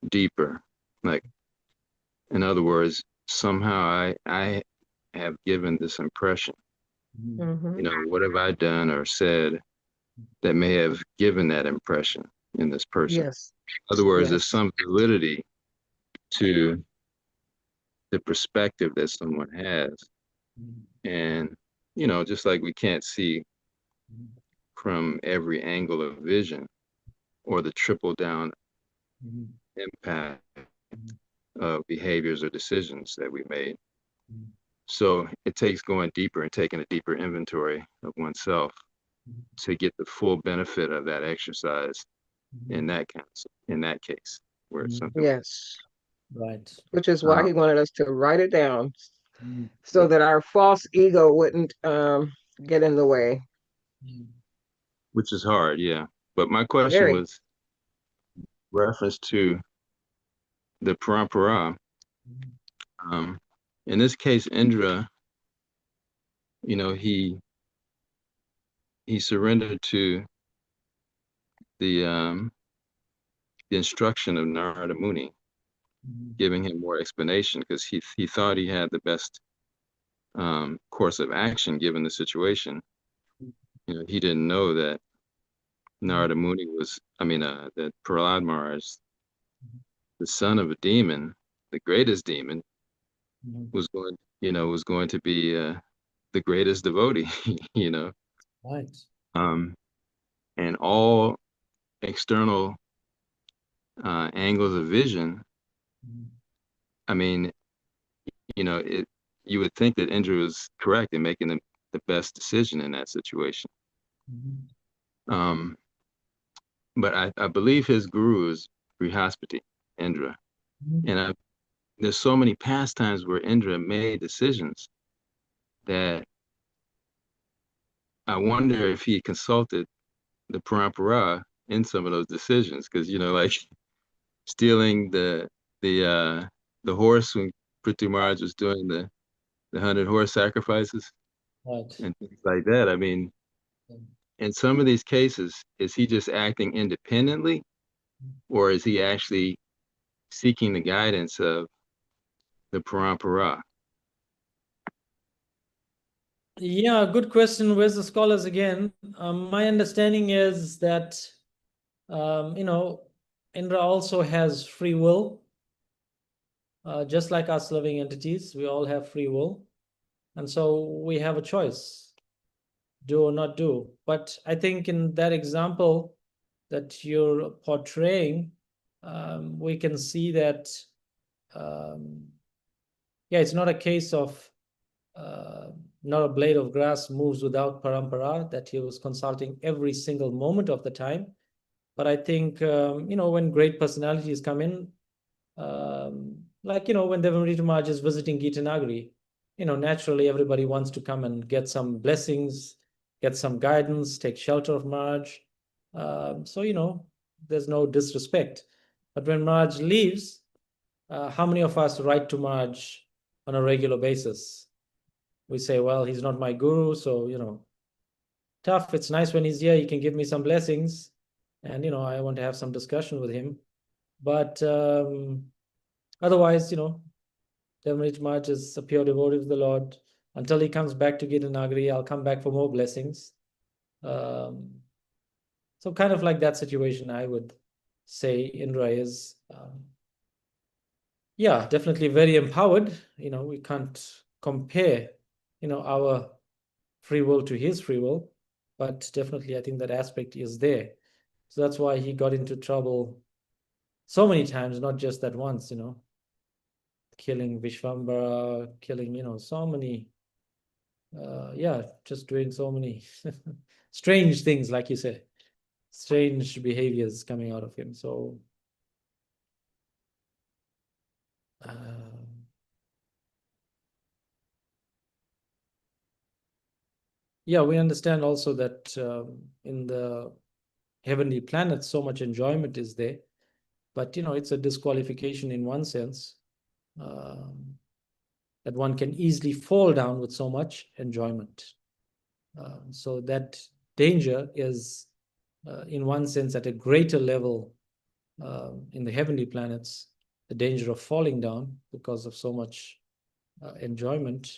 H: deeper. Like, in other words, somehow I have given this impression. What have I done or said that may have given that impression in this person?
E: Yes.
H: In other words,
E: Yes.
H: there's some validity to the perspective that someone has. And you know, just like we can't see from every angle of vision or the triple down impact of behaviors or decisions that we made. So it takes going deeper and taking a deeper inventory of oneself to get the full benefit of that exercise in that case, where it's something.
E: Yes.
A: Right.
E: Which is why
H: Uh,
E: he wanted us to write it down so that our false ego wouldn't get in the way.
H: which is hard, yeah. But my question
E: Very.
H: was reference to the parampara. In this case, Indra, you know, he surrendered to the instruction of Narada Muni, giving him more explanation because he thought he had the best course of action given the situation. You know, he didn't know that Narada Muni was, that Prahlad Maharaj, the son of a demon, the greatest demon, was going to be the greatest devotee, you know.
A: Right.
H: And all external angles of vision, I mean, you know, you would think that Indra was correct in making the best decision in that situation. But I believe his guru is Brihaspati, Indra. And there's so many pastimes where Indra made decisions that I wonder if he consulted the parampara in some of those decisions. Because, you know, like stealing the horse when Prithvi Maharaj was doing the 100 horse sacrifices
A: Right.
H: and things like that. I mean, in some of these cases, is he just acting independently, or is he actually seeking the guidance of the parampara?
A: Yeah, good question. Where's the scholars again? My understanding is that, you know, Indra also has free will. Just like us living entities, we all have free will. And so we have a choice, do or not do. But I think in that example that you're portraying, we can see that, yeah, it's not a case of not a blade of grass moves without parampara, that he was consulting every single moment of the time. But I think, you know, when great personalities come in, like, you know, when Devamrita Maharaj is visiting Gita Nagari, you know, naturally everybody wants to come and get some blessings, get some guidance, take shelter of Maharaj. So, you know, there's no disrespect. But when Maharaj leaves, how many of us write to Maharaj on a regular basis? We say, well, he's not my guru, so, you know, tough. It's nice when he's here, he can give me some blessings. And, you know, I want to have some discussion with him. But otherwise, you know, Devamrita Maharaj is a pure devotee of the Lord. Until he comes back to Gita Nagari, I'll come back for more blessings. So kind of like that situation, I would say Indra is, yeah, definitely very empowered. You know, we can't compare, you know, our free will to his free will, but definitely I think that aspect is there. So that's why he got into trouble so many times, not just that once, you know, killing Vishvambara, killing, you know, so many, yeah, just doing so many strange things, like you said, strange behaviors coming out of him. So, yeah, we understand also that in the heavenly planets, so much enjoyment is there. But, you know, it's a disqualification in one sense, that one can easily fall down with so much enjoyment. So that danger is, in one sense, at a greater level in the heavenly planets, the danger of falling down because of so much enjoyment,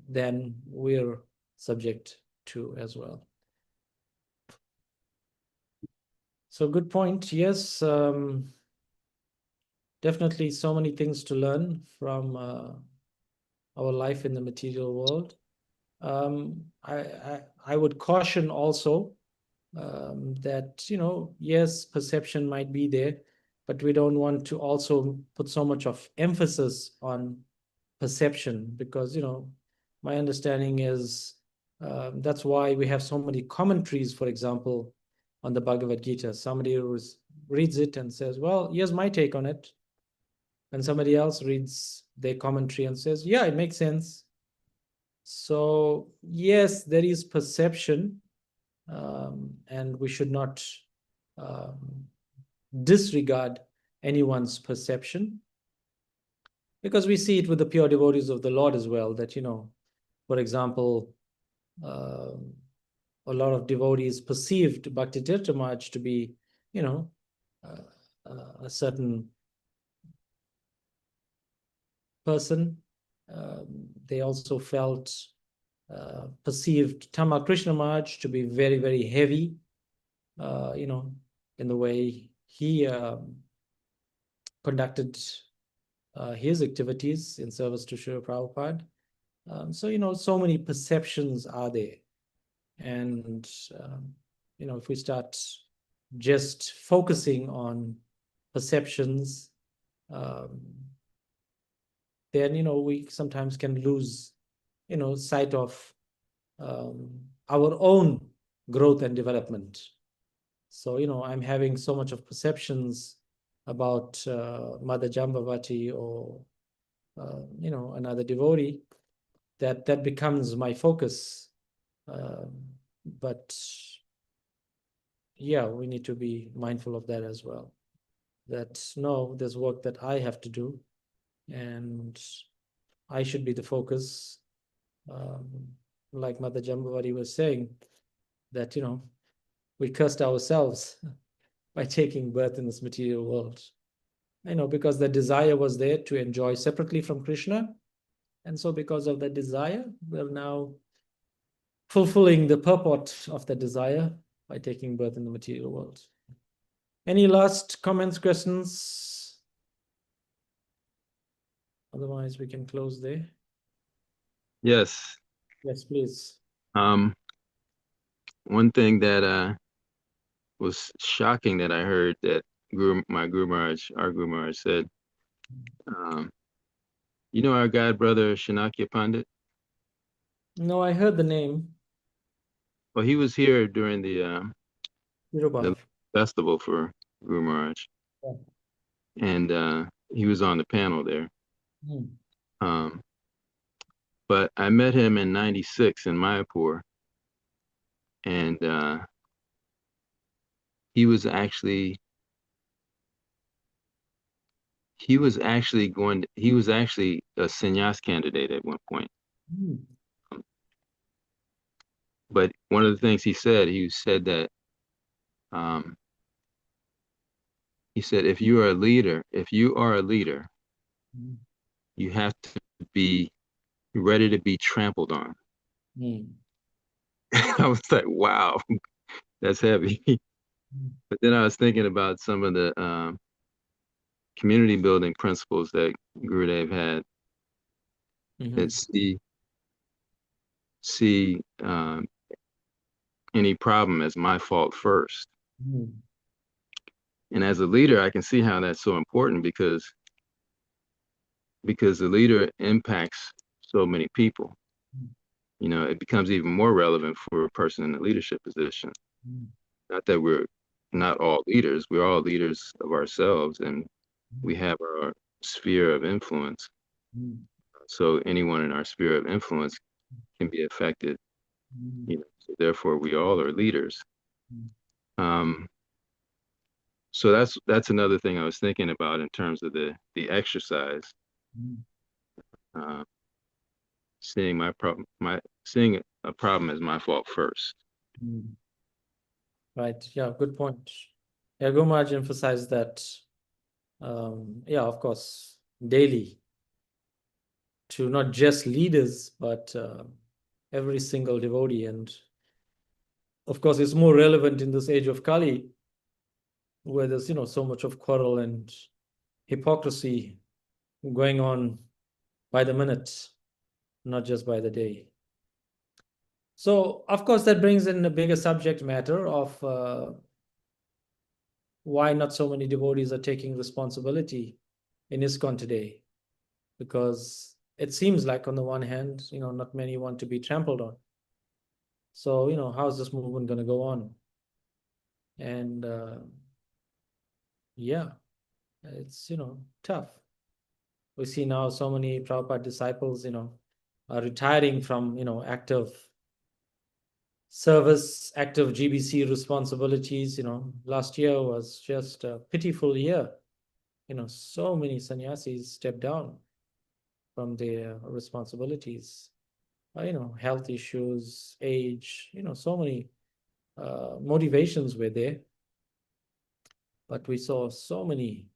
A: than we're subject to as well. So good point. Yes, definitely so many things to learn from our life in the material world. I would caution also that, yes, perception might be there, but we don't want to also put so much of emphasis on perception, because, my understanding is that's why we have so many commentaries, for example, on the Bhagavad Gita. Somebody reads it and says, well, here's my take on it. And somebody else reads their commentary and says, yeah, it makes sense. So yes, there is perception, and we should not disregard anyone's perception, because we see it with the pure devotees of the Lord as well, that, for example, a lot of devotees perceived Bhakti Tirtha Maharaj to be, a certain person. They also perceived Tamal Krishna Maharaj to be very, very heavy, in the way he conducted his activities in service to Srila Prabhupada. So many perceptions are there. And, if we start just focusing on perceptions, then, we sometimes can lose, sight of our own growth and development. So, I'm having so much of perceptions about Mother Jambavati or, another devotee, that becomes my focus. But yeah, we need to be mindful of that as well. That no, there's work that I have to do, and I should be the focus. Like Mother Jambavati was saying, that, we cursed ourselves by taking birth in this material world. Because the desire was there to enjoy separately from Krishna. And so because of that desire, we're now fulfilling the purport of the desire by taking birth in the material world. Any last comments, questions? Otherwise, we can close there.
H: Yes.
A: Yes, please.
H: One thing that was shocking that I heard that our Guru Maharaj said, our God brother Shanakya Pandit?
A: No, I heard the name.
H: Well, he was here during the festival for Guru Maharaj. Yeah. And he was on the panel there. But I met him in '96 in Mayapur, and he was actually a sannyas candidate at one point. But one of the things he said that he said, if you are a leader, you have to be ready to be trampled on. I was like, wow, that's heavy. But then I was thinking about some of the community building principles that Gurudev had, that see any problem as my fault first. And as a leader, I can see how that's so important, because the leader impacts so many people. It becomes even more relevant for a person in a leadership position. Not that we're not all leaders, we're all leaders of ourselves, and we have our sphere of influence. So anyone in our sphere of influence can be affected. So therefore we all are leaders. So that's another thing I was thinking about in terms of the exercise. Seeing seeing a problem as my fault first.
A: Right. Yeah, good point. Yeah, Guru Maharaj emphasized that, of course, daily, to not just leaders, but every single devotee. And of course, it's more relevant in this age of Kali, where there's, so much of quarrel and hypocrisy going on by the minute, not just by the day. So, of course, that brings in a bigger subject matter of why not so many devotees are taking responsibility in ISKCON today. Because it seems like, on the one hand, not many want to be trampled on. So, how's this movement going to go on? And yeah, it's, tough. We see now so many Prabhupada disciples, are retiring from, active service, active GBC responsibilities. Last year was just a pitiful year. So many sannyasis stepped down from their responsibilities. Health issues, age, so many motivations were there. But we saw so many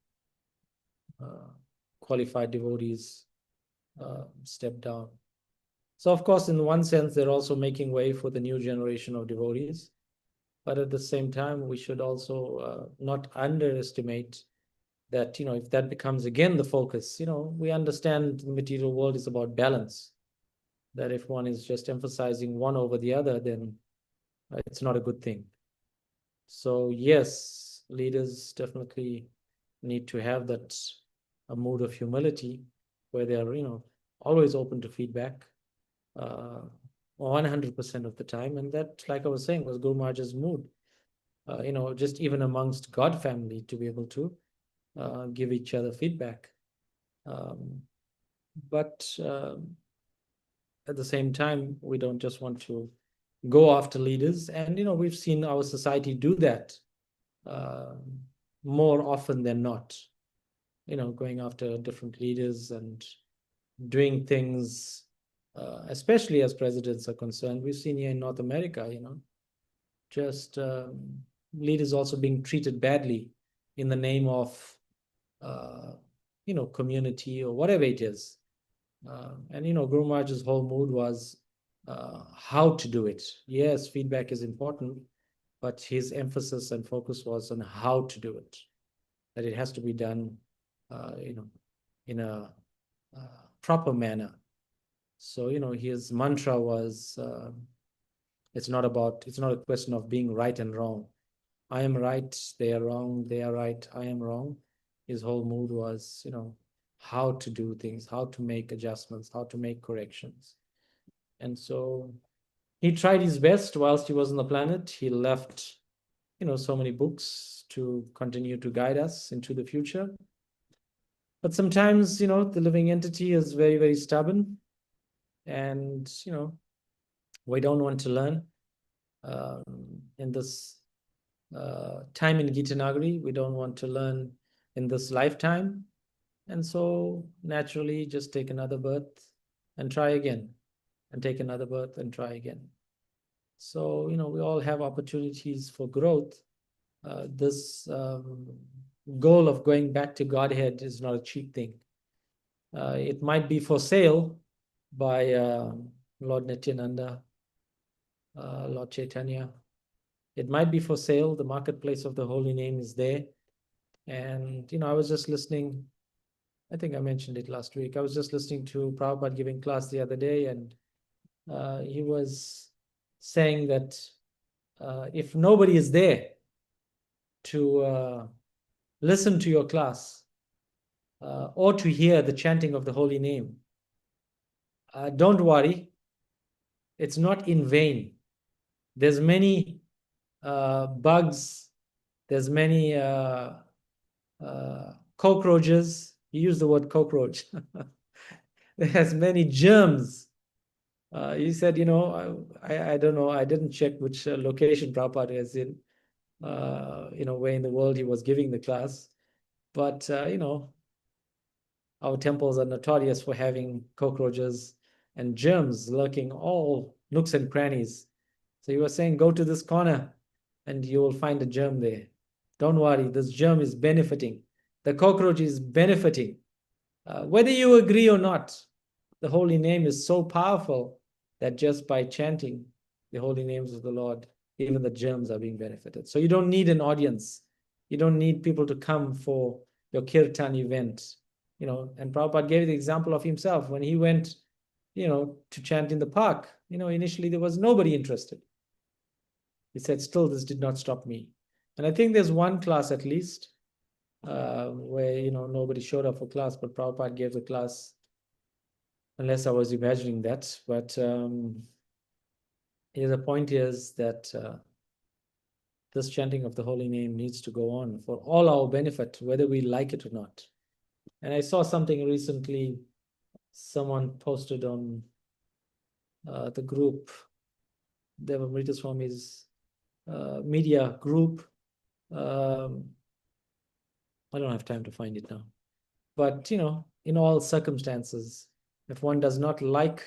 A: qualified devotees step down. So, of course, in one sense, they're also making way for the new generation of devotees. But at the same time, we should also not underestimate that, if that becomes again the focus, we understand the material world is about balance. That if one is just emphasizing one over the other, then it's not a good thing. So yes, leaders definitely need to have that a mood of humility where they are, always open to feedback 100% of the time. And that, like I was saying, was Guru Maharaj's mood. Just even amongst God family to be able to give each other feedback. But at the same time, we don't just want to go after leaders. And, we've seen our society do that more often than not, going after different leaders and doing things, especially as presidents are concerned. We've seen here in North America, just leaders also being treated badly in the name of, community or whatever it is. And, Guru Maharaj's whole mood was how to do it. Yes, feedback is important, but his emphasis and focus was on how to do it, that it has to be done, in a proper manner. So, his mantra was, it's not a question of being right and wrong. I am right, they are wrong, they are right, I am wrong. His whole mood was, how to do things, how to make adjustments, how to make corrections. And so he tried his best whilst he was on the planet. He left, so many books to continue to guide us into the future. But sometimes, the living entity is very, very stubborn. And, we don't want to learn. In this time in Gita Nagari, we don't want to learn in this lifetime. And so naturally just take another birth and try again, and take another birth and try again. So, we all have opportunities for growth. This goal of going back to Godhead is not a cheap thing. It might be for sale by Lord Nityananda, Lord Chaitanya. It might be for sale. The marketplace of the holy name is there. And, I was just listening, I think I mentioned it last week. I was just listening to Prabhupada giving class the other day, and he was saying that if nobody is there to listen to your class or to hear the chanting of the holy name, don't worry, it's not in vain. There's many bugs, there's many cockroaches. You use the word cockroach. There's many germs. You said, I don't know, I didn't check which location Prabhupada is in, where in the world he was giving the class. But, our temples are notorious for having cockroaches and germs lurking all nooks and crannies. So you were saying, go to this corner and you will find a germ there. Don't worry, this germ is benefiting. The cockroach is benefiting. Whether you agree or not, the holy name is so powerful that just by chanting the holy names of the Lord, even the germs are being benefited. So you don't need an audience. You don't need people to come for your kirtan event. And Prabhupada gave the example of himself when he went to chant in the park. Initially there was nobody interested. He said, still, this did not stop me. And I think there's one class at least where, nobody showed up for class, but Prabhupada gave the class, unless I was imagining that. But the point is that this chanting of the holy name needs to go on for all our benefit, whether we like it or not. And I saw something recently, someone posted on the group, Devamrita Swami's media group. I don't have time to find it now. But, in all circumstances, if one does not like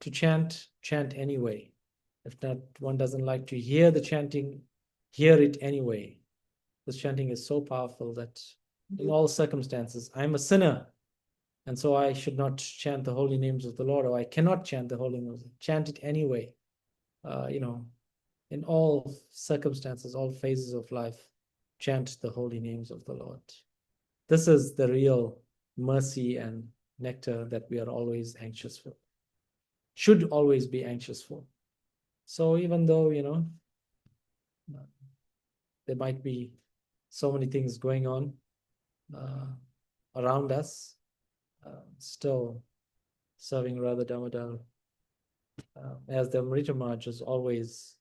A: to chant, chant anyway. If not, one doesn't like to hear the chanting, hear it anyway. This chanting is so powerful that in all circumstances, I'm a sinner. And so I should not chant the holy names of the Lord, or I cannot chant the holy names. Chant it anyway. In all circumstances, all phases of life, chant the holy names of the Lord. This is the real mercy and nectar that we are always anxious for, should always be anxious for. So even though, there might be so many things going on around us, still serving Radha Damodar, as the Amrita Maharaj has always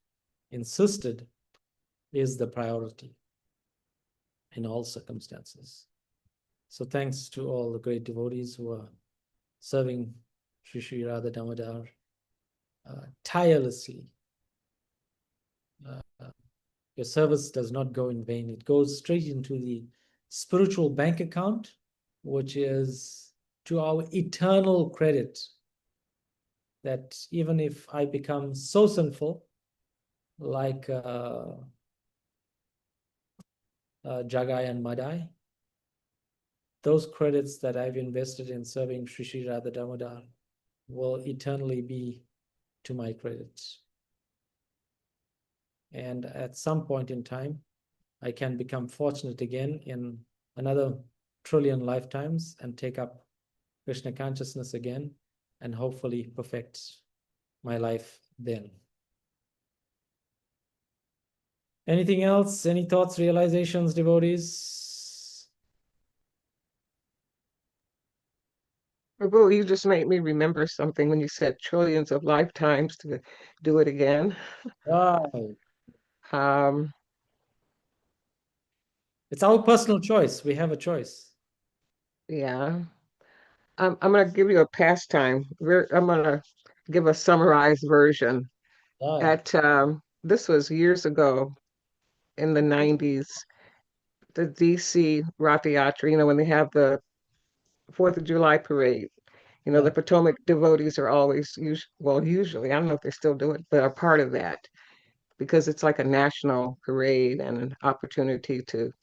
A: insisted, is the priority in all circumstances. So thanks to all the great devotees who are serving Sri Sri Radha Damodar tirelessly. Your service does not go in vain. It goes straight into the spiritual bank account, which is to our eternal credit, that even if I become so sinful, like Jagai and Madai, those credits that I've invested in serving Sri Sri Radha Damodar will eternally be to my credit. And at some point in time, I can become fortunate again in another trillion lifetimes and take up Krishna consciousness again and hopefully perfect my life then. Anything else? Any thoughts, realizations, devotees?
E: Prabhu, you just made me remember something when you said trillions of lifetimes to do it again.
A: Right.
E: Um,
A: It's our personal choice. We have a choice.
E: yeah. I'm going to give you a pastime. I'm going to give a summarized version.
A: Right.
E: This was years ago in the 90s, the DC Rath Yatra, when they have the 4th of July parade. The Potomac devotees are always, usually, I don't know if they still do it, but are part of that because it's like a national parade and an opportunity to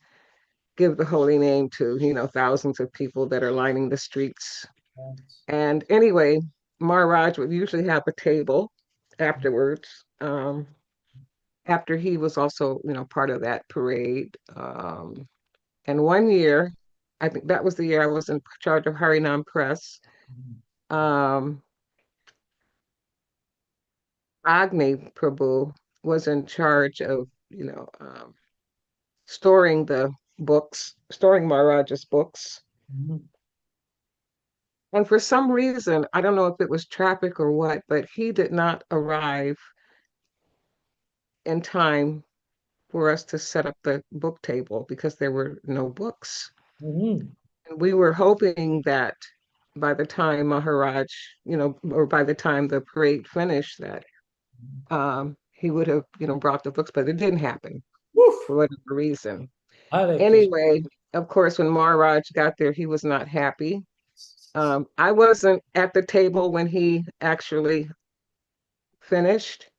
E: give the holy name to, thousands of people that are lining the streets. And anyway, Maharaj would usually have a table afterwards, after he was also, part of that parade. And one year, I think that was the year I was in charge of Harinam Press. Agni Prabhu was in charge of, storing the books, storing Maharaj's books. And for some reason, I don't know if it was traffic or what, but he did not arrive in time for us to set up the book table because there were no books. And we were hoping that by the time Maharaj, or by the time the parade finished, that he would have, brought the books, but it didn't happen for whatever reason. Anyway, of course, when Maharaj got there, he was not happy. I wasn't at the table when he actually finished.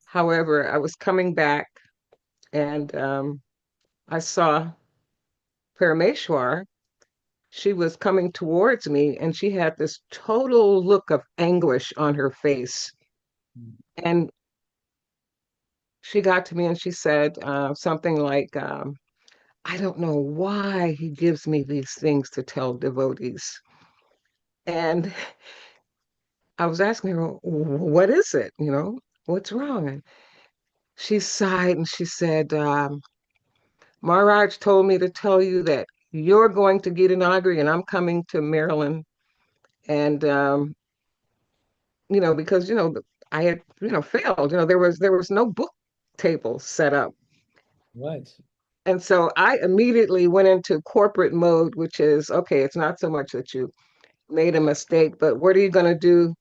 E: However, I was coming back and I saw Parameshwar. She was coming towards me and she had this total look of anguish on her face. And she got to me and she said something like, I don't know why he gives me these things to tell devotees. And I was asking her, what is it? You know, what's wrong? And she sighed and she said, Maharaj told me to tell you that you're going to Gita Nagari and I'm coming to Maryland. And, you know, because, you know, I had, you know, failed, you know, there was no book table set up.
A: Right.
E: And so I immediately went into corporate mode, which is, okay, it's not so much that you made a mistake, but what are you going to do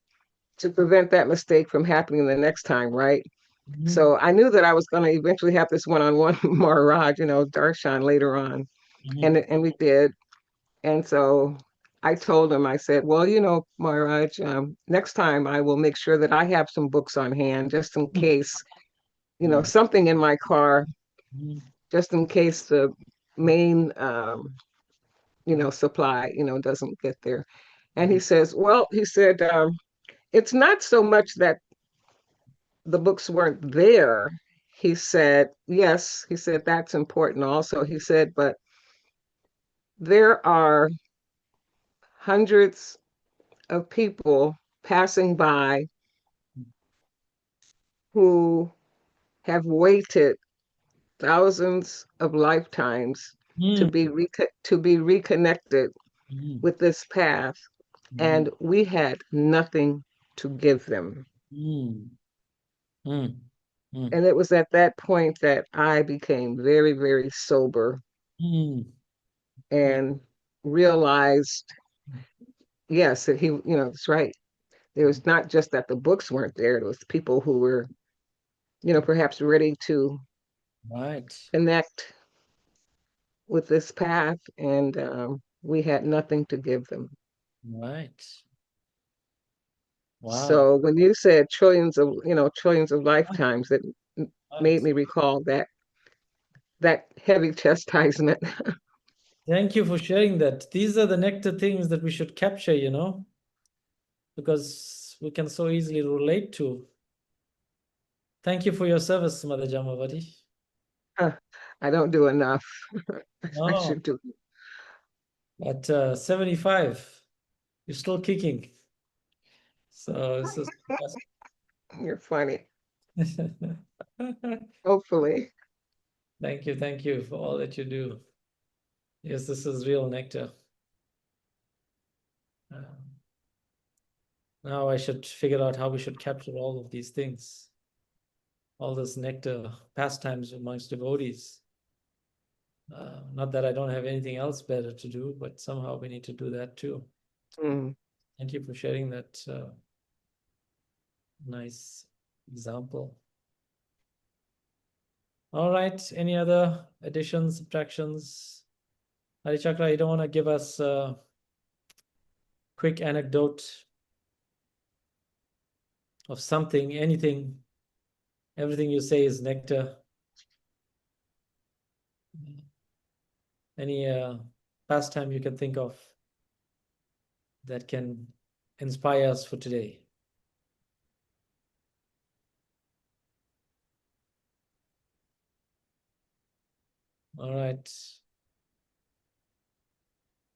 E: to prevent that mistake from happening the next time, right?
A: Mhm.
E: So I knew that I was going to eventually have this one-on-one Maharaj, you know, darshan later on,
A: Mhm.
E: and we did. And so I told him, I said, well, you know, Maharaj, next time I will make sure that I have some books on hand just in case, you know, something in my car,
A: Mhm.
E: just in case the main, you know, supply, you know, doesn't get there. And he says, well, he said, it's not so much that the books weren't there. He said, yes, he said, that's important also. He said, but there are hundreds of people passing by who have waited thousands of lifetimes to
A: Mhm.
E: be reconnected
A: Mhm.
E: with this path, and we had nothing to give them.
A: Mhm. Mhm. Mhm.
E: And it was at that point that I became very, very sober
A: Mhm.
E: and realized, yes, that he, you know, it's right. There was not just that the books weren't there, it was people who were, you know, perhaps ready to
A: Right.
E: connect with this path, and we had nothing to give them.
A: Right. Wow.
E: So when you said trillions of, you know, trillions of lifetimes, that made
A: Right.
E: me recall that heavy chastisement.
A: Thank you for sharing that. These are the nectar things that we should capture, you know, because we can so easily relate to. Thank you for your service, Mother Jamavati.
E: I don't do enough. I
A: No,
E: should do.
A: at 75, you're still kicking. So this is
E: You're funny.
A: fantastic.
E: Hopefully.
A: Thank you for all that you do. Yes, this is real nectar. Now I should figure out how we should capture all of these things, all this nectar pastimes amongst devotees. Not that I don't have anything else better to do, but somehow we need to do that too.
E: Mm.
A: Thank you for sharing that nice example. All right, any other additions, subtractions? Hari Chakra, you don't want to give us a quick anecdote of something, anything? Everything you say is nectar. Any pastime you can think of that can inspire us for today? All right.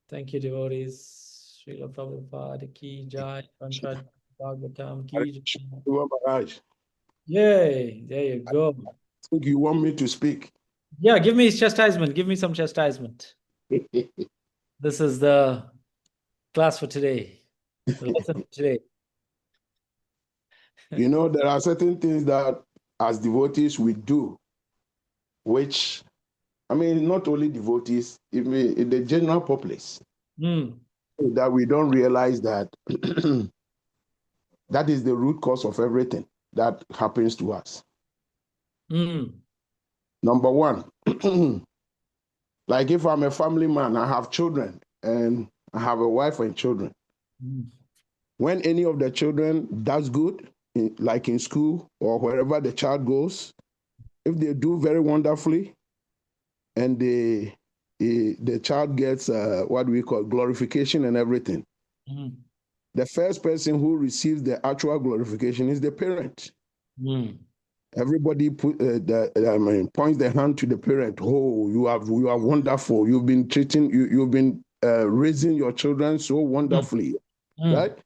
A: Thank you, devotees. Srila Prabhupada ki jai. Panchad Bhagavatam ki jai. Yay, there you go.
I: I think you want me to speak.
A: Yeah, give me chastisement. Give me some chastisement. This is the class for today. The lesson for today.
I: You know, there are certain things that as devotees we do, which, I mean, not only devotees, even in the general populace, that we don't realize that that is the root cause of everything that happens to us. Number one, like if I'm a family man, I have children and I have a wife and children. When any of the children does good, like in school or wherever the child goes, if they do very wonderfully and the child gets what we call glorification and everything, the first person who receives the actual glorification is the parent. Everybody points their hand to the parent. Oh, you are wonderful. You've been you've been raising your children so wonderfully, right?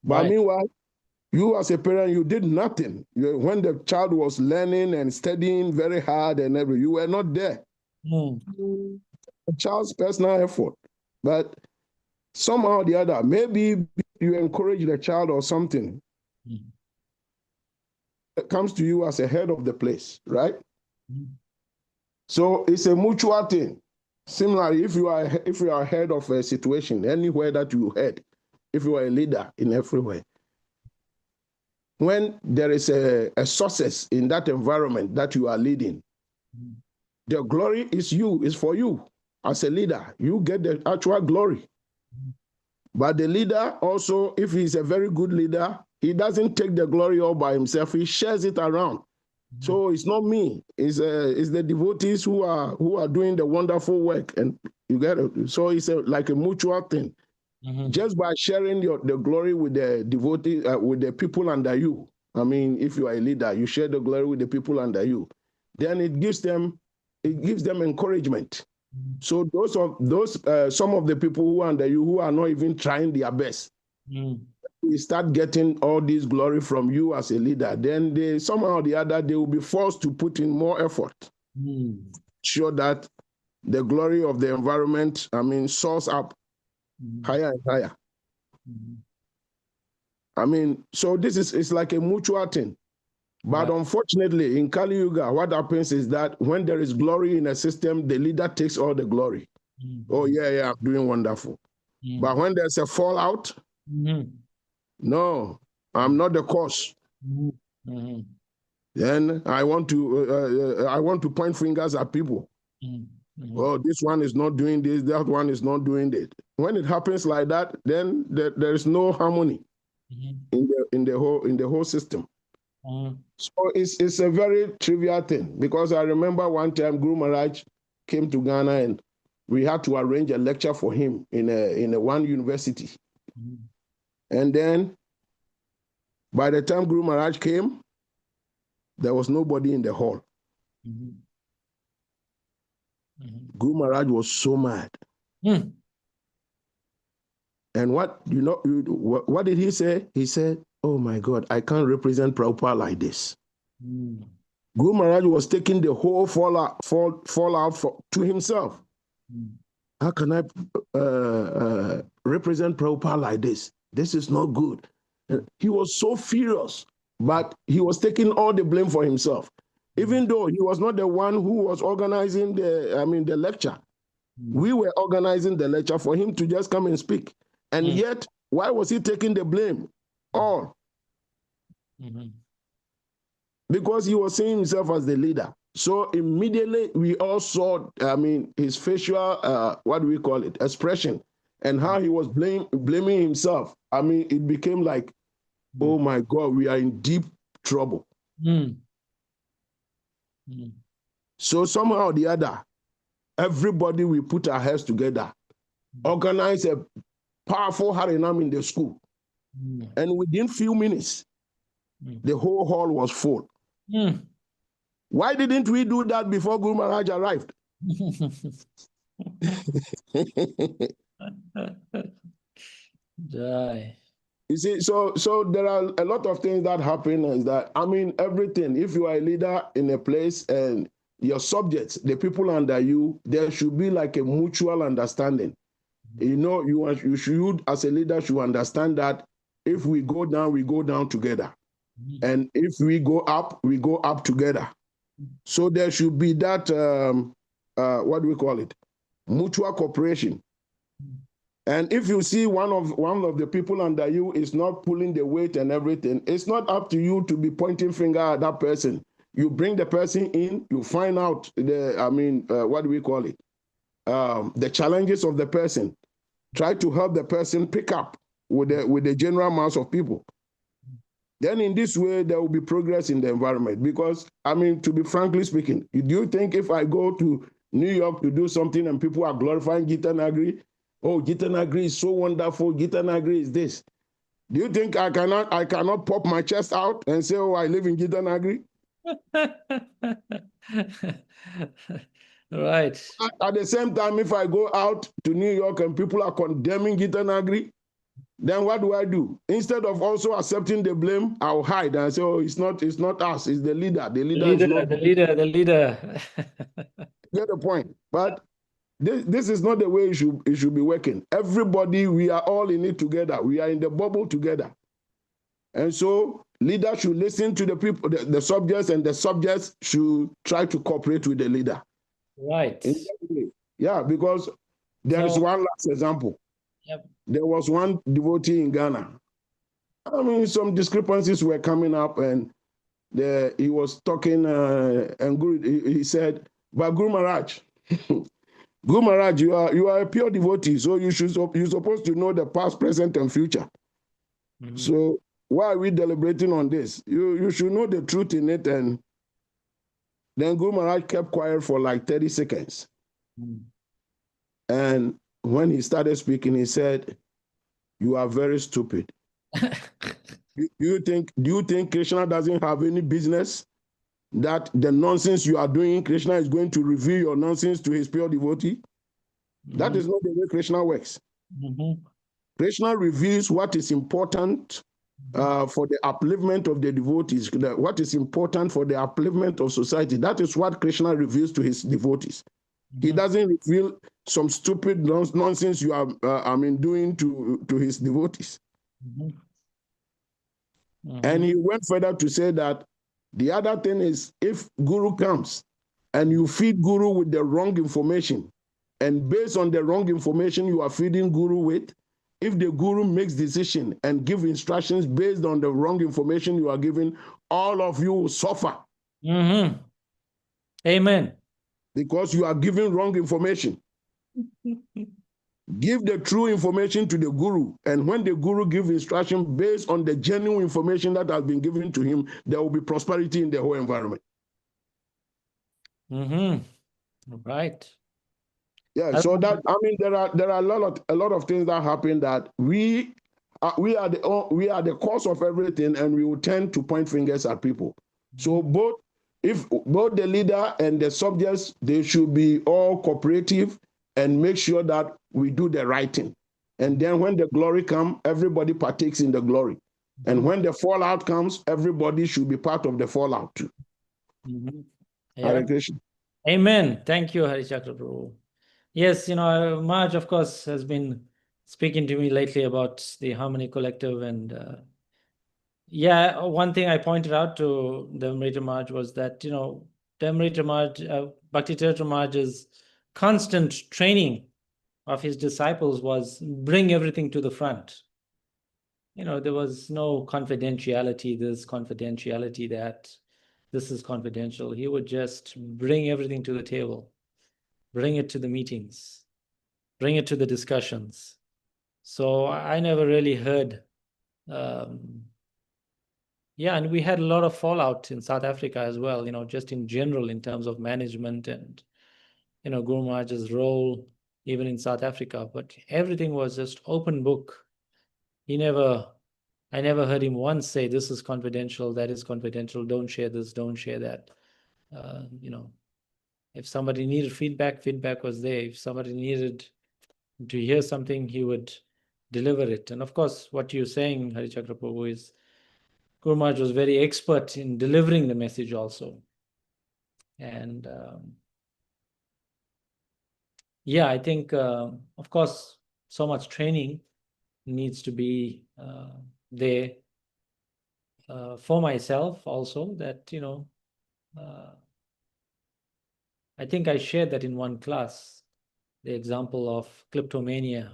I: But
A: Right.
I: meanwhile, You as a parent, you did nothing. When the child was learning and studying very hard and everything, you were not there. The child's personal effort. But somehow or the other, maybe you encourage the child or something. It comes to you as a head of the place, right? So it's a mutual thing. Similarly, if you are head of a situation, anywhere that you head, if you are a leader in everywhere, when there is a success in that environment that you are leading, the glory is for you as a leader. You get the actual glory. But the leader also, if he's a very good leader, he doesn't take the glory all by himself. He shares it around. So it's not me. It's the devotees who are doing the wonderful work, and you get it. So it's like a mutual thing. Just by sharing the glory with the devotees, with the people under you. I mean, if you are a leader, you share the glory with the people under you. Then it gives them encouragement. So some of the people who are under you who are not even trying their best, we start getting all this glory from you as a leader. Then they somehow or the other they will be forced to put in more effort, sure that the glory of the environment, I mean, soars up higher and higher. I mean, so it's like a mutual thing. But unfortunately, in Kali Yuga, what happens is that when there is glory in a system, the leader takes all the glory. Oh, yeah, I'm doing wonderful. But when there's a fallout, no, I'm not the cause. Then I want to point fingers at people. Oh, this one is not doing this, that one is not doing it. When it happens like that, then there is no harmony in the whole system. So it's a very trivial thing, because I remember one time Guru Maharaj came to Ghana and we had to arrange a lecture for him in a one university. And then by the time Guru Maharaj came, there was nobody in the hall. Guru Maharaj was so mad. And what did he say? He said, "Oh my God, I can't represent Prabhupada like this." Guru Maharaj was taking the whole fallout to himself. How can I represent Prabhupada like this? This is not good. And he was so furious, but he was taking all the blame for himself, even though he was not the one who was organizing the lecture. We were organizing the lecture for him to just come and speak. And yet, why was he taking the blame? All. Because he was seeing himself as the leader. So immediately we all saw, his facial, expression, and how he was blaming himself. It became like, oh my God, we are in deep trouble. So somehow or the other, everybody will put our heads together, organize a powerful Harinam in the school. And within few minutes, the whole hall was full. Why didn't we do that before Guru Maharaj arrived? You see, so there are a lot of things that happen, is that, everything, if you are a leader in a place and your subjects, the people under you, there should be like a mutual understanding. You should, as a leader, should understand that if we go down together. And if we go up together. So there should be that, mutual cooperation. And if you see one of the people under you is not pulling the weight and everything, it's not up to you to be pointing finger at that person. You bring the person in, you find out the challenges of the person. Try to help the person pick up with the general mass of people. Then in this way, there will be progress in the environment. Because, to be frankly speaking, do you think if I go to New York to do something and people are glorifying Gita Nagari, oh, Gita Nagari is so wonderful, Gita Nagari is this. Do you think I cannot pop my chest out and say, oh, I live in Gita Nagari?
A: Right.
I: At the same time, if I go out to New York and people are condemning Gita Nagari, then what do? Instead of also accepting the blame, I'll hide and say, oh, it's not us, it's the leader. The leader is not.
A: The leader.
I: Get the point. But this is not the way it should be working. Everybody, we are all in it together. We are in the bubble together. And so leaders should listen to the people, the subjects, and the subjects should try to cooperate with the leader.
A: Right.
I: Yeah, because there is one last example.
A: Yep.
I: There was one devotee in Ghana. I mean, some discrepancies were coming up, and he was talking, and Guru, he said, but Guru Maharaj, Guru Maharaj, you are a pure devotee, so you're supposed to know the past, present, and future. Mm-hmm. So why are we deliberating on this? You should know the truth in it. And then Guru Maharaj kept quiet for like 30 seconds. Mm-hmm. And when he started speaking, he said, you are very stupid. Do you think Krishna doesn't have any business that the nonsense you are doing, Krishna is going to reveal your nonsense to his pure devotee? Mm-hmm. That is not the way Krishna works. Mm-hmm. Krishna reveals what is important for the upliftment of the devotees, what is important for the upliftment of society. That is what Krishna reveals to his devotees. Mm-hmm. He doesn't reveal some stupid nonsense you are doing to his devotees. Mm-hmm. Mm-hmm. And he went further to say that the other thing is, if Guru comes and you feed Guru with the wrong information, and based on the wrong information you are feeding Guru with, if the Guru makes decision and give instructions based on the wrong information you are giving, all of you will suffer.
A: Mm-hmm. Amen.
I: Because you are giving wrong information. Give the true information to the Guru, and when the Guru gives instruction based on the genuine information that has been given to him, there will be prosperity in the whole environment.
A: Mm-hmm. Right.
I: Yeah. So that, I mean, there are a lot of things that happen that we are the cause of everything, and we will tend to point fingers at people. So both the leader and the subjects, they should be all cooperative and make sure that we do the right thing. And then when the glory comes, everybody partakes in the glory. And when the fallout comes, everybody should be part of the fallout too.
A: Mm-hmm. Yeah.
I: Hare Krishna.
A: Amen. Thank you, Hari Chakra Prabhu. Yes, Maj, of course, has been speaking to me lately about the Harmony Collective. And yeah, one thing I pointed out to the Amrita Maj was that, the Amrita Maj, Bhakti Tirtha Maj's constant training of his disciples was bring everything to the front. There was no confidentiality, this confidentiality, that this is confidential. He would just bring everything to the table, bring it to the meetings, bring it to the discussions. So I never really heard. Yeah, and we had a lot of fallout in South Africa as well, just in general in terms of management and, Guru Maharaj's role, even in South Africa. But everything was just open book. I never heard him once say, this is confidential, that is confidential, don't share this, don't share that. If somebody needed feedback was there. If somebody needed to hear something, he would deliver it. And of course, what you're saying, Hari Chakra Prabhu, is Guru Maharaj was very expert in delivering the message also. And yeah, I think, of course, so much training needs to be there for myself also, that, I think I shared that in one class, the example of kleptomania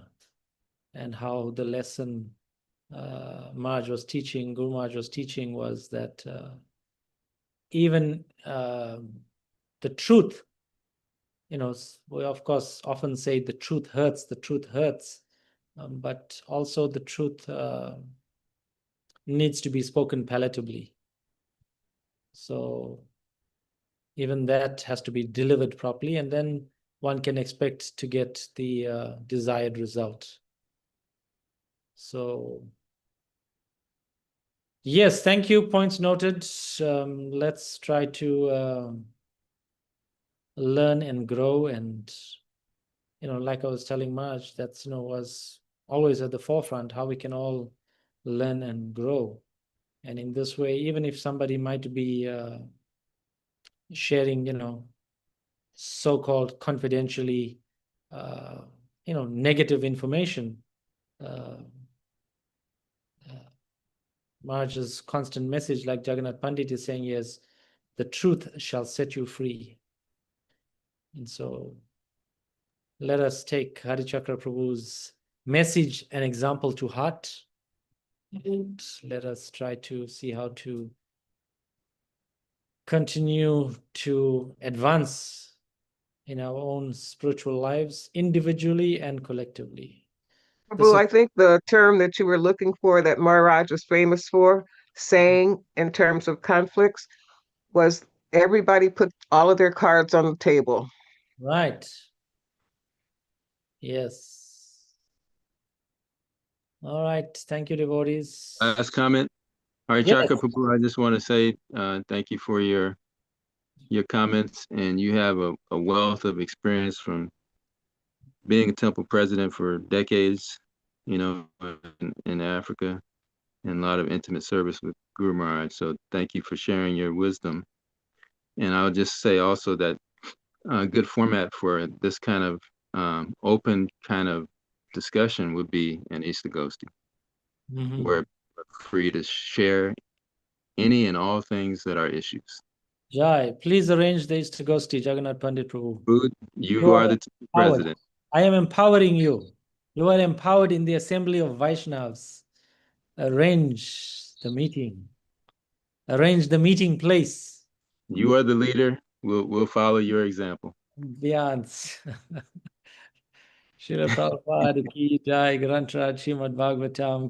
A: and how the lesson Guru Maharaj was teaching was that even the truth, we of course often say the truth hurts, but also the truth needs to be spoken palatably. So even that has to be delivered properly, and then one can expect to get the desired result. So yes, thank you. Points noted. Let's try to learn and grow. And, like I was telling Maj, that's, was always at the forefront, how we can all learn and grow. And in this way, even if somebody might be sharing, so-called confidentially, negative information, Maharaj's constant message, like Jagannath Pandit is saying, is the truth shall set you free. And so let us take Hari Chakra Prabhu's message and example to heart, and let us try to see how to continue to advance in our own spiritual lives, individually and collectively.
E: Prabhu, I think the term that you were looking for, that Maharaj is famous for saying in terms of conflicts, was everybody put all of their cards on the table.
A: Right. Yes. All right. Thank you, devotees.
H: Last comment. Hari
A: Yes.
H: Chakra Prabhu, I just want to say thank you for your comments, and you have a wealth of experience from being a temple president for decades, in Africa, and a lot of intimate service with Guru Maharaj. So thank you for sharing your wisdom. And I'll just say also that a good format for this kind of open kind of discussion would be an Ishtagosti, where we're free to share any and all things that are issues.
A: Jai, please arrange the Ishtagosti, Jagannath Pandit Prabhu.
H: You are the president.
A: I am empowering you. You are empowered in the assembly of Vaishnavas. Arrange the meeting. Arrange the meeting place.
H: You are the leader. We'll follow your example.
A: Beyond. Srila Prabhupada ki Jai, Granth Raj Srimad Bhagavatam ki